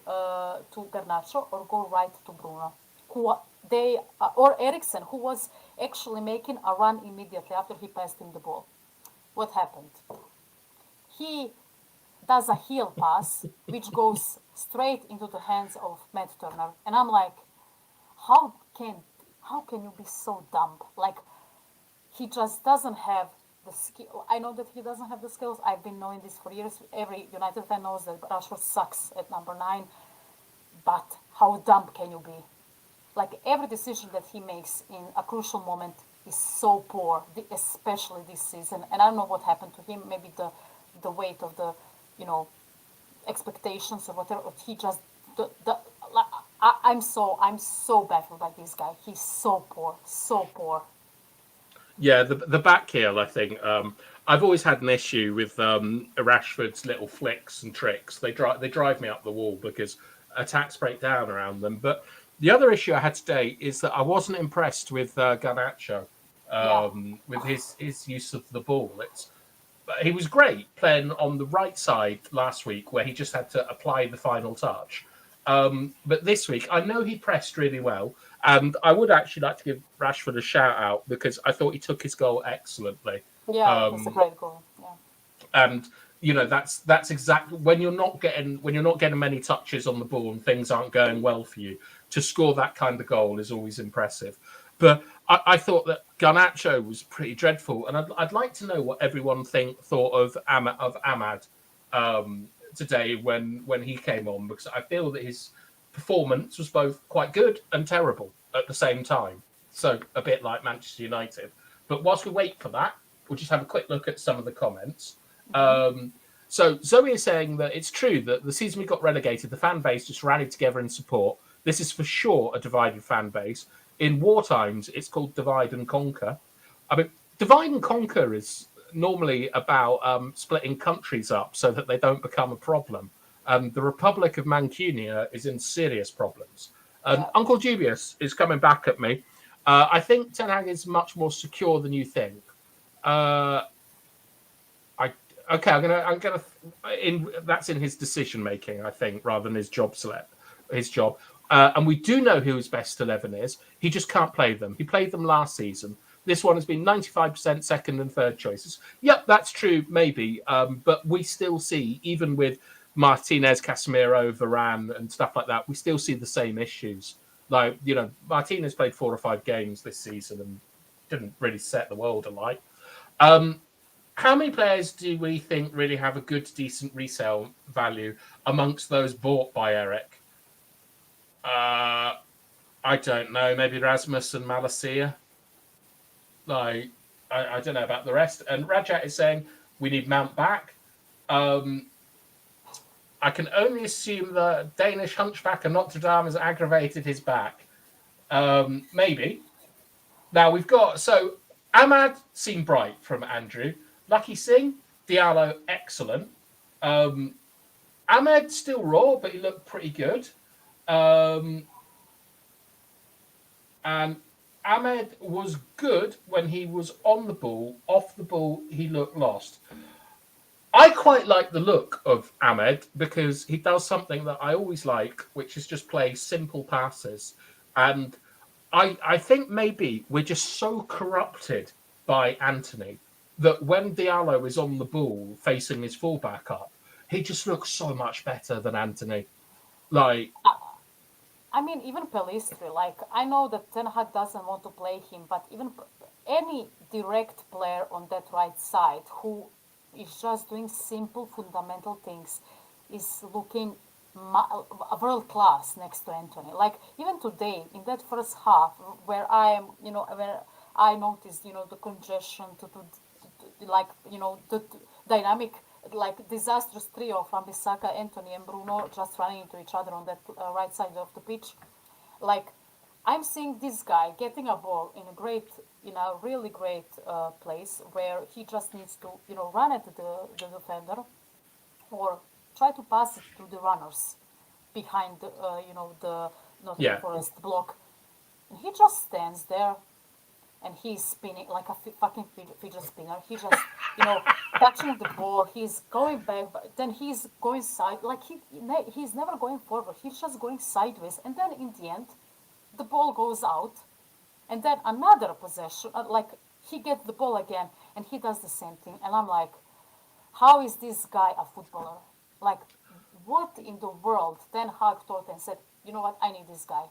Garnacho or go right to Bruno, or Eriksen, who was actually making a run immediately after he passed him the ball. What happened? He does a heel pass, which goes straight into the hands of Matt Turner, and I'm like, how can you be so dumb? Like, he just doesn't have the skill. I know that he doesn't have the skills. I've been knowing this for years. Every United fan knows that Rashford sucks at number 9. But how dumb can you be? Like, every decision that he makes in a crucial moment is so poor, especially this season. And I don't know what happened to him. Maybe the weight of the, expectations or whatever. He just, I'm so baffled by this guy. He's so poor, so poor. Yeah, the back heel, I think. I've always had an issue with Rashford's little flicks and tricks. They drive me up the wall because attacks break down around them. But the other issue I had today is that I wasn't impressed with Garnacho, with his use of the ball. He was great playing on the right side last week, where he just had to apply the final touch. But this week, I know he pressed really well. And I would actually like to give Rashford a shout out because I thought he took his goal excellently. Yeah, that's a great goal. Yeah. And that's exactly when you're not getting many touches on the ball and things aren't going well for you, to score that kind of goal is always impressive. But I thought that Garnacho was pretty dreadful, and I'd like to know what everyone thought of Ahmad today when he came on, because I feel that his performance was both quite good and terrible at the same time. So a bit like Manchester United. But whilst we wait for that, we'll just have a quick look at some of the comments. So Zoe is saying that it's true that the season we got relegated, the fan base just rallied together in support. This is for sure a divided fan base. In war times, it's called divide and conquer. I mean, divide and conquer is normally about splitting countries up so that they don't become a problem. The Republic of Mancunia is in serious problems. Uncle Dubious is coming back at me. I think Ten Hag is much more secure than you think. That's in his decision making, I think, rather than his job. And we do know who his best 11 is. He just can't play them. He played them last season. This one has been 95% second and third choices. Yep, that's true, maybe. But we still see, even with Martinez, Casemiro, Varane, and stuff like that, we still see the same issues. Like, Martinez played 4 or 5 games this season and didn't really set the world alight. How many players do we think really have a good, decent resale value amongst those bought by Eric? I don't know. Maybe Rasmus and Malacia. I don't know about the rest. And Rajat is saying we need Mount back. I can only assume the Danish hunchback of Notre Dame has aggravated his back. Maybe. Now we've got... So Ahmad seemed bright from Andrew. Lucky Singh, Diallo, excellent. Ahmed still raw, but he looked pretty good. And Ahmed was good when he was on the ball. Off the ball, he looked lost. I quite like the look of Ahmed because he does something that I always like, which is just play simple passes. And I think maybe we're just so corrupted by Anthony that when Diallo is on the ball facing his fullback up, he just looks so much better than Anthony. I mean, even Pelistri, I know that Ten Hag doesn't want to play him, but even any direct player on that right side who is just doing simple, fundamental things is looking world class next to Anthony. Even today, in that first half, where I noticed, the congestion the dynamic, disastrous trio from Bissaka, Anthony, and Bruno just running into each other on that right side of the pitch. I'm seeing this guy getting a ball in a great, in a really great place where he just needs to, run at the defender or try to pass it to the runners behind, the Nottingham Yeah. Forest block. And he just stands there and he's spinning like a fucking fidget spinner. He just, touching the ball. He's going back, but then he's going side. Like he's never going forward. He's just going sideways. And then in the end, the ball goes out. And then another possession, like he gets the ball again and he does the same thing. And I'm like, how is this guy a footballer? Like, what in the world? Ten Hag thought and said, you know what, I need this guy.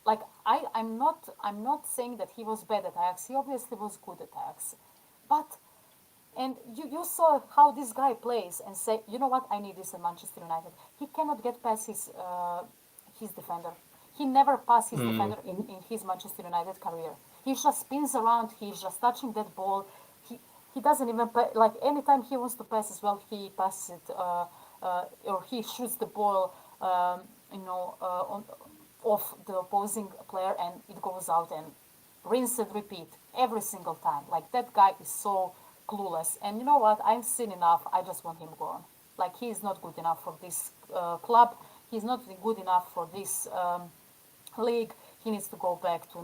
Like I'm not saying that he was bad at Ajax. He obviously was good at Ajax, but and you saw how this guy plays and say, you know what, I need this in Manchester United. He cannot get past his defender. He never passed his defender in his Manchester United career. He just spins around. He's just touching that ball. He doesn't even like anytime he wants to pass as well. He passes it or he shoots the ball. On off the opposing player and it goes out and rinse and repeat every single time. Like that guy is so clueless. And you know what? I've seen enough. I just want him gone. Like he is not good enough for this club. He's not good enough for this league. He needs to go back to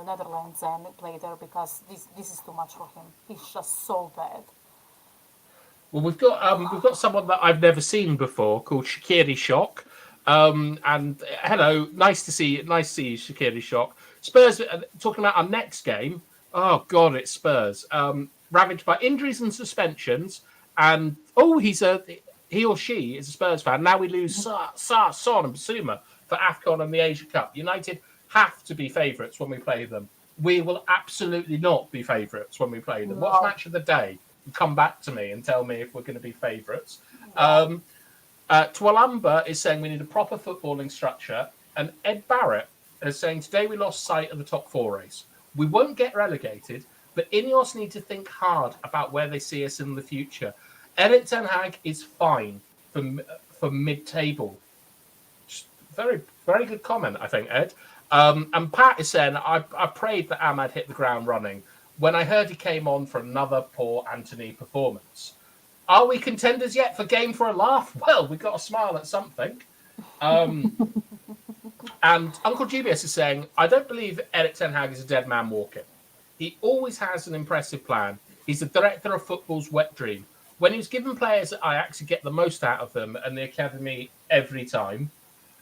Netherlands and play there because this is too much for him. He's just so bad. Well, we've got someone that I've never seen before called Shaqiri Shock. And hello, nice to see you, Shaqiri Shock. Spurs talking about our next game. Oh God, it's Spurs. Ravaged by injuries and suspensions. And he or she is a Spurs fan. Now we lose Son and Basuma for AFCON and the Asia Cup. United have to be favourites when we play them. We will absolutely not be favourites when we play them. No. Watch match of the day. Come back to me and tell me if we're going to be favourites. Yeah. Twalamba is saying we need a proper footballing structure. And Ed Barrett is saying today we lost sight of the top four race. We won't get relegated, but Ineos need to think hard about where they see us in the future. Erik ten Hag is fine for mid-table. Very, very good comment, I think, Ed. And Pat is saying, I prayed that Ahmad hit the ground running when I heard he came on for another poor Anthony performance. Are we contenders yet for game for a laugh? Well, we got a smile at something. And Uncle Dubious is saying, I don't believe Erik ten Hag is a dead man walking. He always has an impressive plan. He's the director of football's wet dream. When he was given players at Ajax, he get the most out of them and the academy every time.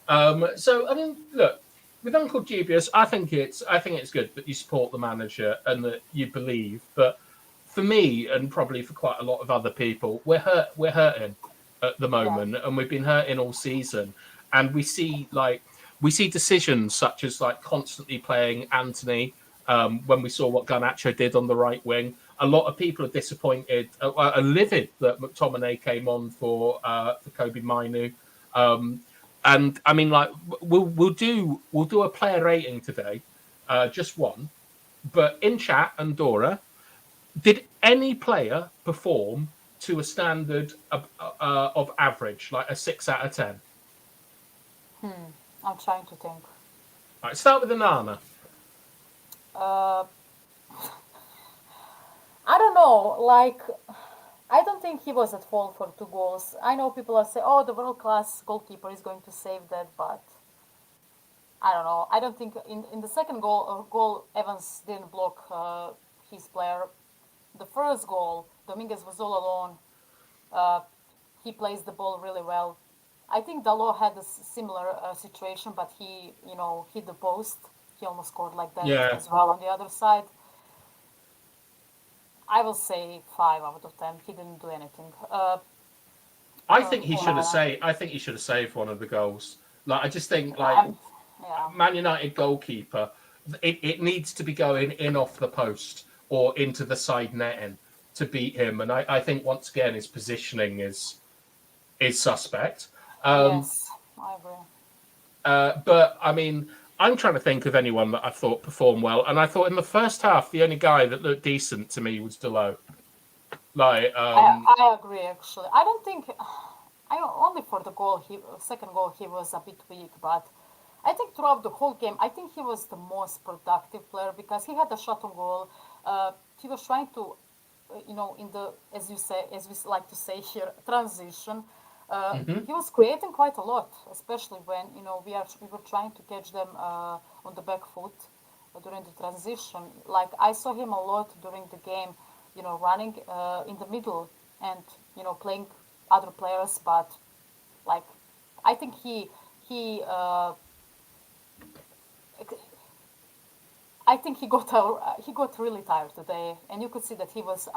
So I mean, look, with Uncle Dubious, I think it's good that you support the manager and that you believe. But for me, and probably for quite a lot of other people, we're hurting at the moment, and we've been hurting all season. And we see decisions such as like constantly playing Anthony. When we saw what Garnacho did on the right wing, a lot of people are disappointed, are livid that McTominay came on for Kobe Mainu. And I mean, like we'll do a player rating today, just one. But in chat, and Dora, did any player perform to a standard of average, like a 6 out of 10? I'm trying to think. All right, start with Anana. I don't know. Like, I don't think he was at fault for 2 goals. I know people are saying, "Oh, the world-class goalkeeper is going to save that," but I don't know. I don't think in the second goal Evans didn't block his player. The first goal, Dominguez was all alone. He plays the ball really well. I think Dalot had a similar situation, but he, hit the post. He almost scored like that as well on the other side. I will say 5 out of 10. He didn't do anything. I think he should have saved. I think he should have saved one of the goals. Like I just think, like Man United goalkeeper, it needs to be going in off the post or into the side netting to beat him. And I think once again his positioning is suspect. Yes, I agree. But I mean, I'm trying to think of anyone that I thought performed well, and I thought in the first half the only guy that looked decent to me was Dalot. Like, I agree. Actually, I only for the goal. Second goal he was a bit weak, but I think throughout the whole game, I think he was the most productive player because he had a shot on goal. He was trying to, in the, as you say, as we like to say here, transition. He was creating quite a lot, especially when we were trying to catch them on the back foot during the transition. Like I saw him a lot during the game, running in the middle and playing other players. But like I think he I think he got really tired today, and you could see that he was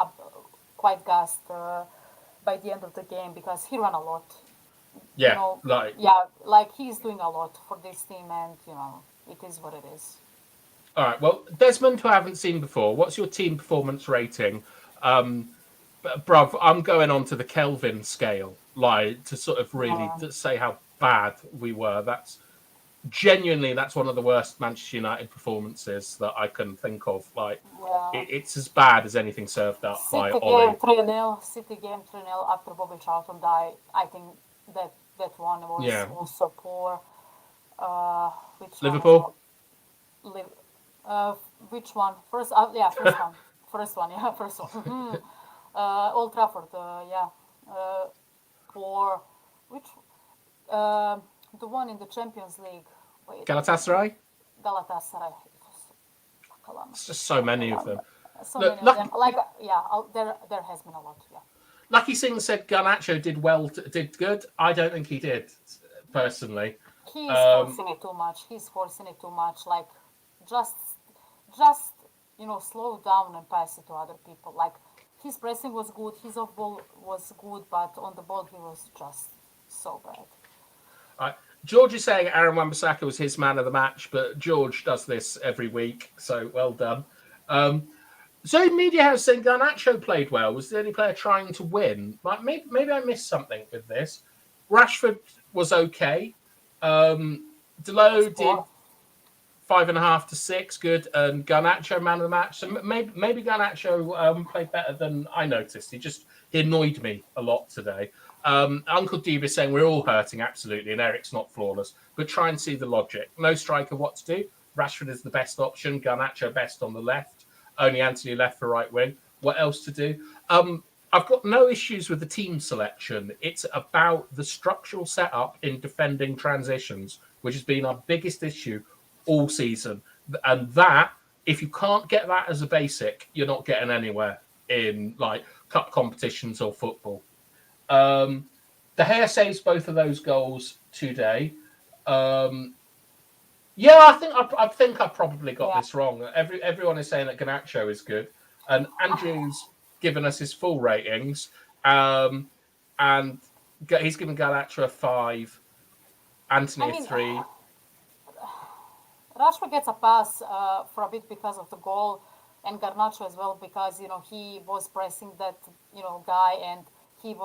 quite gassed by the end of the game because he ran a lot. Yeah, Like he's doing a lot for this team, and it is what it is. All right. Well, Desmond, who I haven't seen before, what's your team performance rating? Bruv, I'm going on to the Kelvin scale, like to sort of really say how bad we were. That's one of the worst Manchester United performances that I can think of. Like, it's as bad as anything served up by Ollie. City game 3-0 after Bobby Charlton died. I think that one was also poor. Which Liverpool? Which one? First one. First one. Old Trafford, poor. Which? The one in the Champions League. Wait, Galatasaray? Galatasaray. It's just so many of them. Many of them. Like, there has been a lot, Lucky Singh said Garnacho did good. I don't think he did, personally. He's forcing it too much. Like, just slow down and pass it to other people. Like, his pressing was good, his off ball was good, but on the ball he was just so bad. George is saying Aaron Wan-Bissaka was his man of the match, but George does this every week, so well done. Zoe Media House saying Garnacho played well, was the only player trying to win. Like, maybe I missed something with this. Rashford was okay. Delo did 5.5 to 6, good, and Garnacho man of the match. So maybe Garnacho played better than I noticed. He annoyed me a lot today. Uncle Deeb is saying we're all hurting, absolutely, and Eric's not flawless, but try and see the logic. No striker, what to do? Rashford is the best option, Garnacho best on the left, only Anthony left for right wing. What else to do? I've got no issues with the team selection. It's about the structural setup in defending transitions, which has been our biggest issue all season. And that, if you can't get that as a basic, you're not getting anywhere in like cup competitions or football. De Gea saves both of those goals today. I think I probably got this wrong. Everyone is saying that Garnacho is good, and Andrew's given us his full ratings, and he's given Garnacho a 5, Anthony a 3. Rashford gets a pass for a bit because of the goal, and Garnacho as well because he was pressing that guy, and he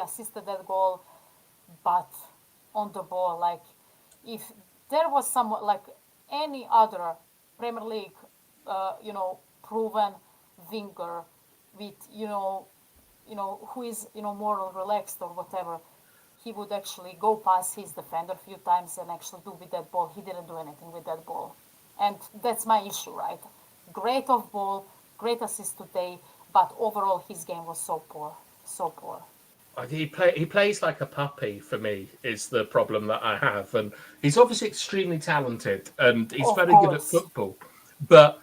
assisted that goal, but on the ball, like if there was someone like any other Premier League, proven winger with who is more relaxed or whatever, he would actually go past his defender a few times and actually do with that ball. He didn't do anything with that ball, and that's my issue, right? Great off ball, great assist today, but overall his game was so poor. He plays like a puppy for me is the problem that I have, and he's obviously extremely talented and he's very good at football, but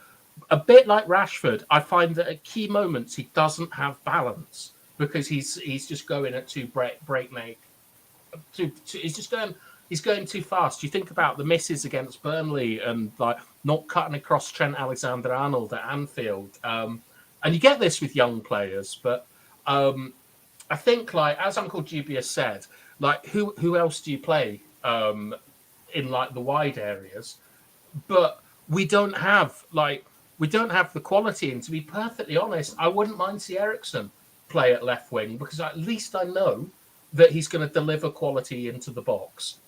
a bit like Rashford, I find that at key moments he doesn't have balance because he's just going at too breakneck. He's going too fast. You think about the misses against Burnley and like not cutting across Trent Alexander-Arnold at Anfield, and you get this with young players, but. I think, like as Uncle GB has said, like who else do you play in like the wide areas? But we don't have the quality. And to be perfectly honest, I wouldn't mind see Eriksen play at left wing because at least I know that he's going to deliver quality into the box.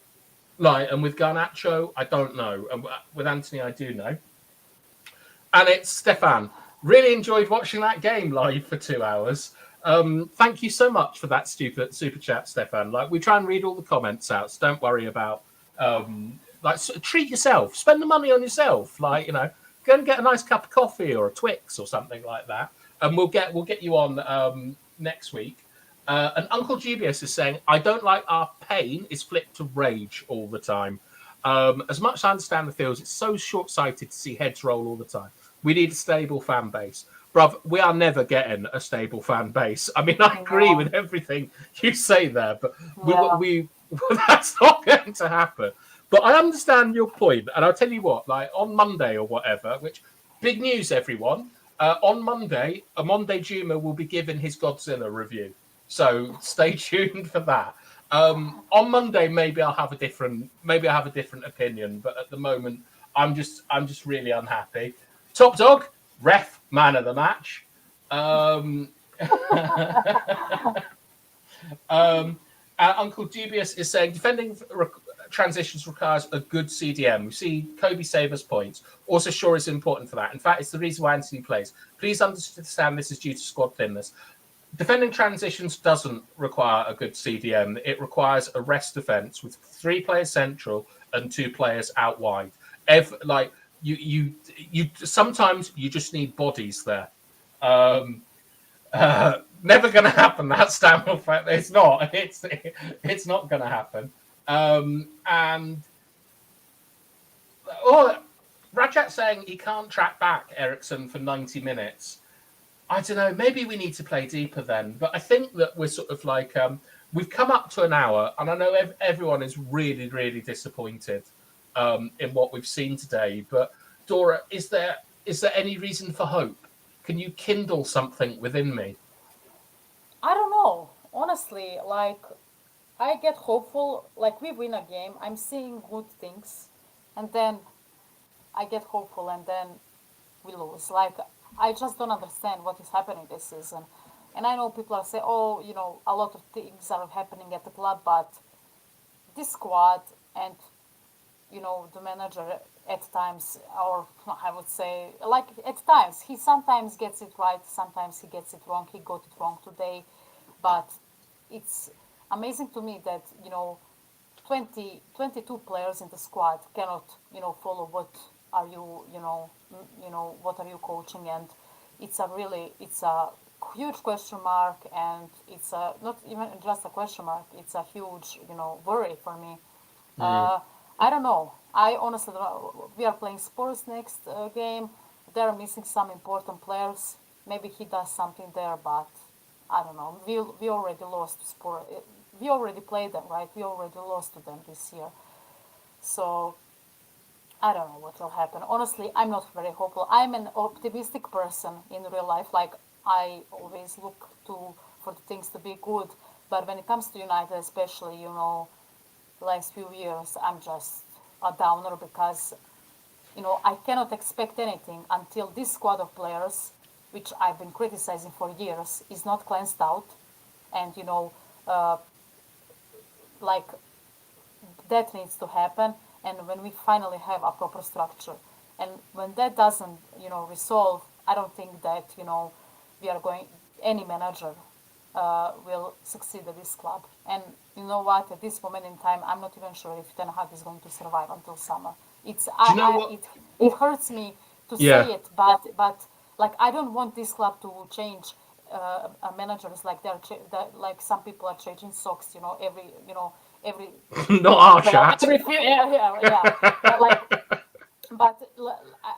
Like, and with Garnacho, I don't know, and with Anthony, I do know. And it's Stefan. Really enjoyed watching that game live for 2 hours. Thank you so much for that super chat, Stefan. Like we try and read all the comments out, so don't worry about Like, treat yourself. Spend the money on yourself. Like, you know, go and get a nice cup of coffee or a Twix or something like that, and we'll get you on next week. And Uncle Dubious is saying, I don't like our pain is flipped to rage all the time. As much as I understand the feels, it's so short-sighted to see heads roll all the time. We need a stable fan base. Bruv, we are never getting a stable fan base. I mean, I agree with everything you say there, but we that's not going to happen. But I understand your point, and I'll tell you what, like on Monday or whatever, which big news, everyone. On Monday, Omondi Juma will be giving his Godzilla review. So stay tuned for that. On Monday, maybe I'll have a different opinion, but at the moment, I'm just really unhappy. Top dog, ref, man of the match. Uncle Dubious is saying defending transitions requires a good CDM. We see Kobe save us points. Also, Shaw is important for that. In fact, it's the reason why Anthony plays. Please understand this is due to squad thinness. Defending transitions doesn't require a good CDM. It requires a rest defense with 3 players central and 2 players out wide. You sometimes you just need bodies there. Never going to happen. That Stamford fact. It's not. It's not going to happen. And Rajat saying he can't track back Ericsson for 90 minutes. I don't know. Maybe we need to play deeper then. But I think that we're sort of like we've come up to an hour, and I know everyone is really, really disappointed in what we've seen today. But Dora, is there any reason for hope? Can you kindle something within me? I don't know. Honestly, like I get hopeful. Like we win a game, I'm seeing good things, and then I get hopeful, and then we lose. Like I just don't understand what is happening this season. And I know people are saying, "Oh, you know, a lot of things are happening at the club," but this squad and you know the manager at times, or I would say, like at times, he sometimes gets it right, sometimes he gets it wrong. He got it wrong today, but it's amazing to me that 22 players in the squad cannot follow what are you what are you coaching, and it's a huge question mark, and it's not even just a question mark, it's a huge worry for me. I don't know. I honestly don't know. We are playing Spurs next game. They're missing some important players. Maybe he does something there, but I don't know. We already lost to Spurs. We already played them, right? We already lost to them this year. So I don't know what will happen. Honestly, I'm not very hopeful. I'm an optimistic person in real life. Like I always look for the things to be good. But when it comes to United, especially, last few years, I'm just a downer because, I cannot expect anything until this squad of players, which I've been criticizing for years, is not cleansed out. And, like that needs to happen. And when we finally have a proper structure. And when that doesn't, resolve, I don't think that, we are going, any manager will succeed at this club. And you know what? At this moment in time, I'm not even sure if Ten Hag is going to survive until summer. It hurts me to say it, but like I don't want this club to change managers like like some people are changing socks. Every not our chat. But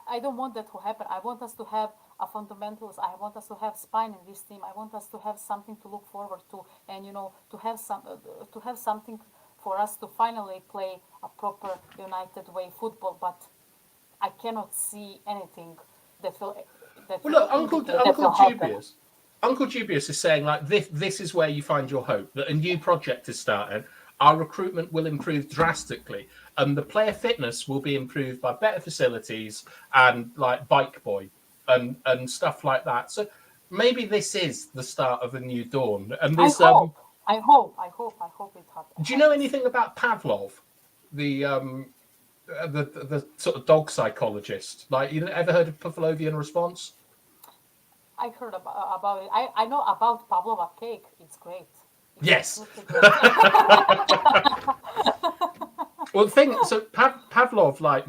I don't want that to happen. I want us to have a fundamentals. I want us to have spine in this team. I want us to have something to look forward to, and to have something for us to finally play a proper United way football. But I cannot see anything that will. Uncle Dubious. Uncle Dubious is saying like this is where you find your hope, that a new project is starting. Our recruitment will improve drastically, and the player fitness will be improved by better facilities and like Bike Boy and stuff like that. So maybe this is the start of a new dawn. And this, I hope it happens. Do you know anything about Pavlov, the sort of dog psychologist? Like, you ever heard of Pavlovian response? I heard about it. I know about Pavlova cake. It's great. Yes. Well, the thing, so Pavlov, like,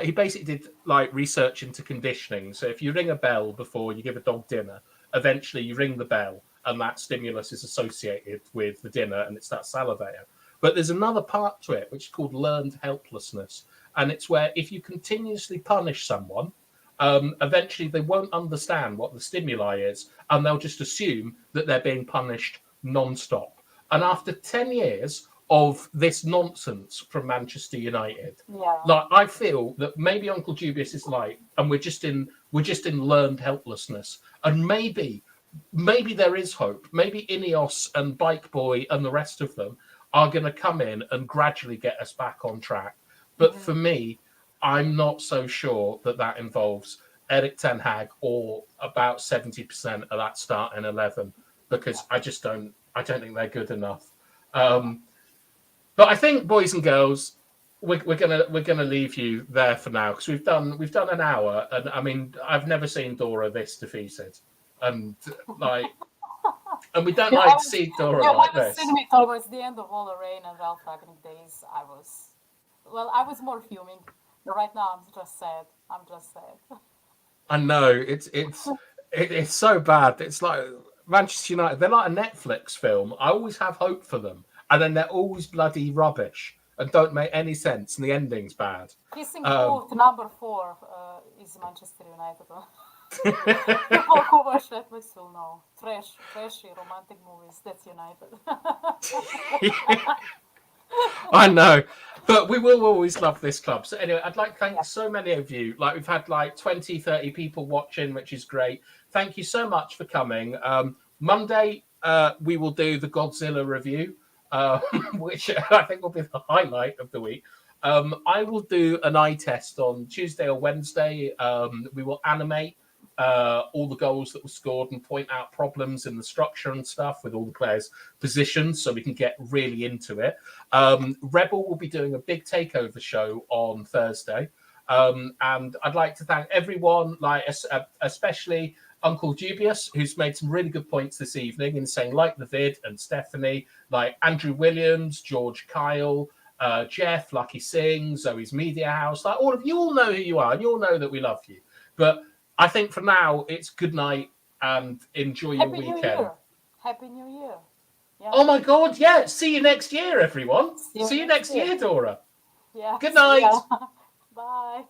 he basically did like research into conditioning. So if you ring a bell before you give a dog dinner, eventually you ring the bell, and that stimulus is associated with the dinner, and it's that salivator. But there's another part to it, which is called learned helplessness, and it's where if you continuously punish someone, eventually they won't understand what the stimuli is, and they'll just assume that they're being punished non-stop. And after 10 years of this nonsense from Manchester United, Yeah. like, I feel that maybe Uncle Dubious is like, and we're just in learned helplessness, and maybe there is hope. Maybe Ineos and Bike Boy and the rest of them are going to come in and gradually get us back on track. But for me, I'm not so sure that involves Eric Ten Hag or about 70% of that starting 11, because I don't think they're good enough. But I think, boys and girls, we're gonna leave you there for now, because we've done an hour, and I mean, I've never seen Dora this defeated, and we don't like to see Dora like this. Seen me towards the end of all the rain and Ralph Ragnick days. I was more fuming. But right now, I'm just sad. I know it's so bad. It's like Manchester United. They're like a Netflix film. I always have hope for them, and then they're always bloody rubbish and don't make any sense, and the ending's bad. Kissing booth number 4 is Manchester United. People who watch Netflix will know. Trashy romantic movies. That's United. I know, but we will always love this club. So anyway, I'd like to thank so many of you. Like, we've had like 20, 30 people watching, which is great. Thank you so much for coming. Monday, we will do the Godzilla review, which I think will be the highlight of the week. I will do an eye test on Tuesday or Wednesday. We will animate all the goals that were scored and point out problems in the structure and stuff with all the players' positions, so we can get really into it. Rebel will be doing a big takeover show on Thursday, and I'd like to thank everyone, like especially Uncle Dubious, who's made some really good points this evening in saying, like the vid, and Stephanie, like Andrew Williams, George Kyle, Jeff, Lucky Singh, Zoe's Media House, like all of you all know who you are, and you all know that we love you. But I think for now, it's good night and enjoy your weekend. Happy New Year. Yeah. Oh my God, yeah. See you next year, everyone. See you next year, Dora. Yeah. Good night. Bye.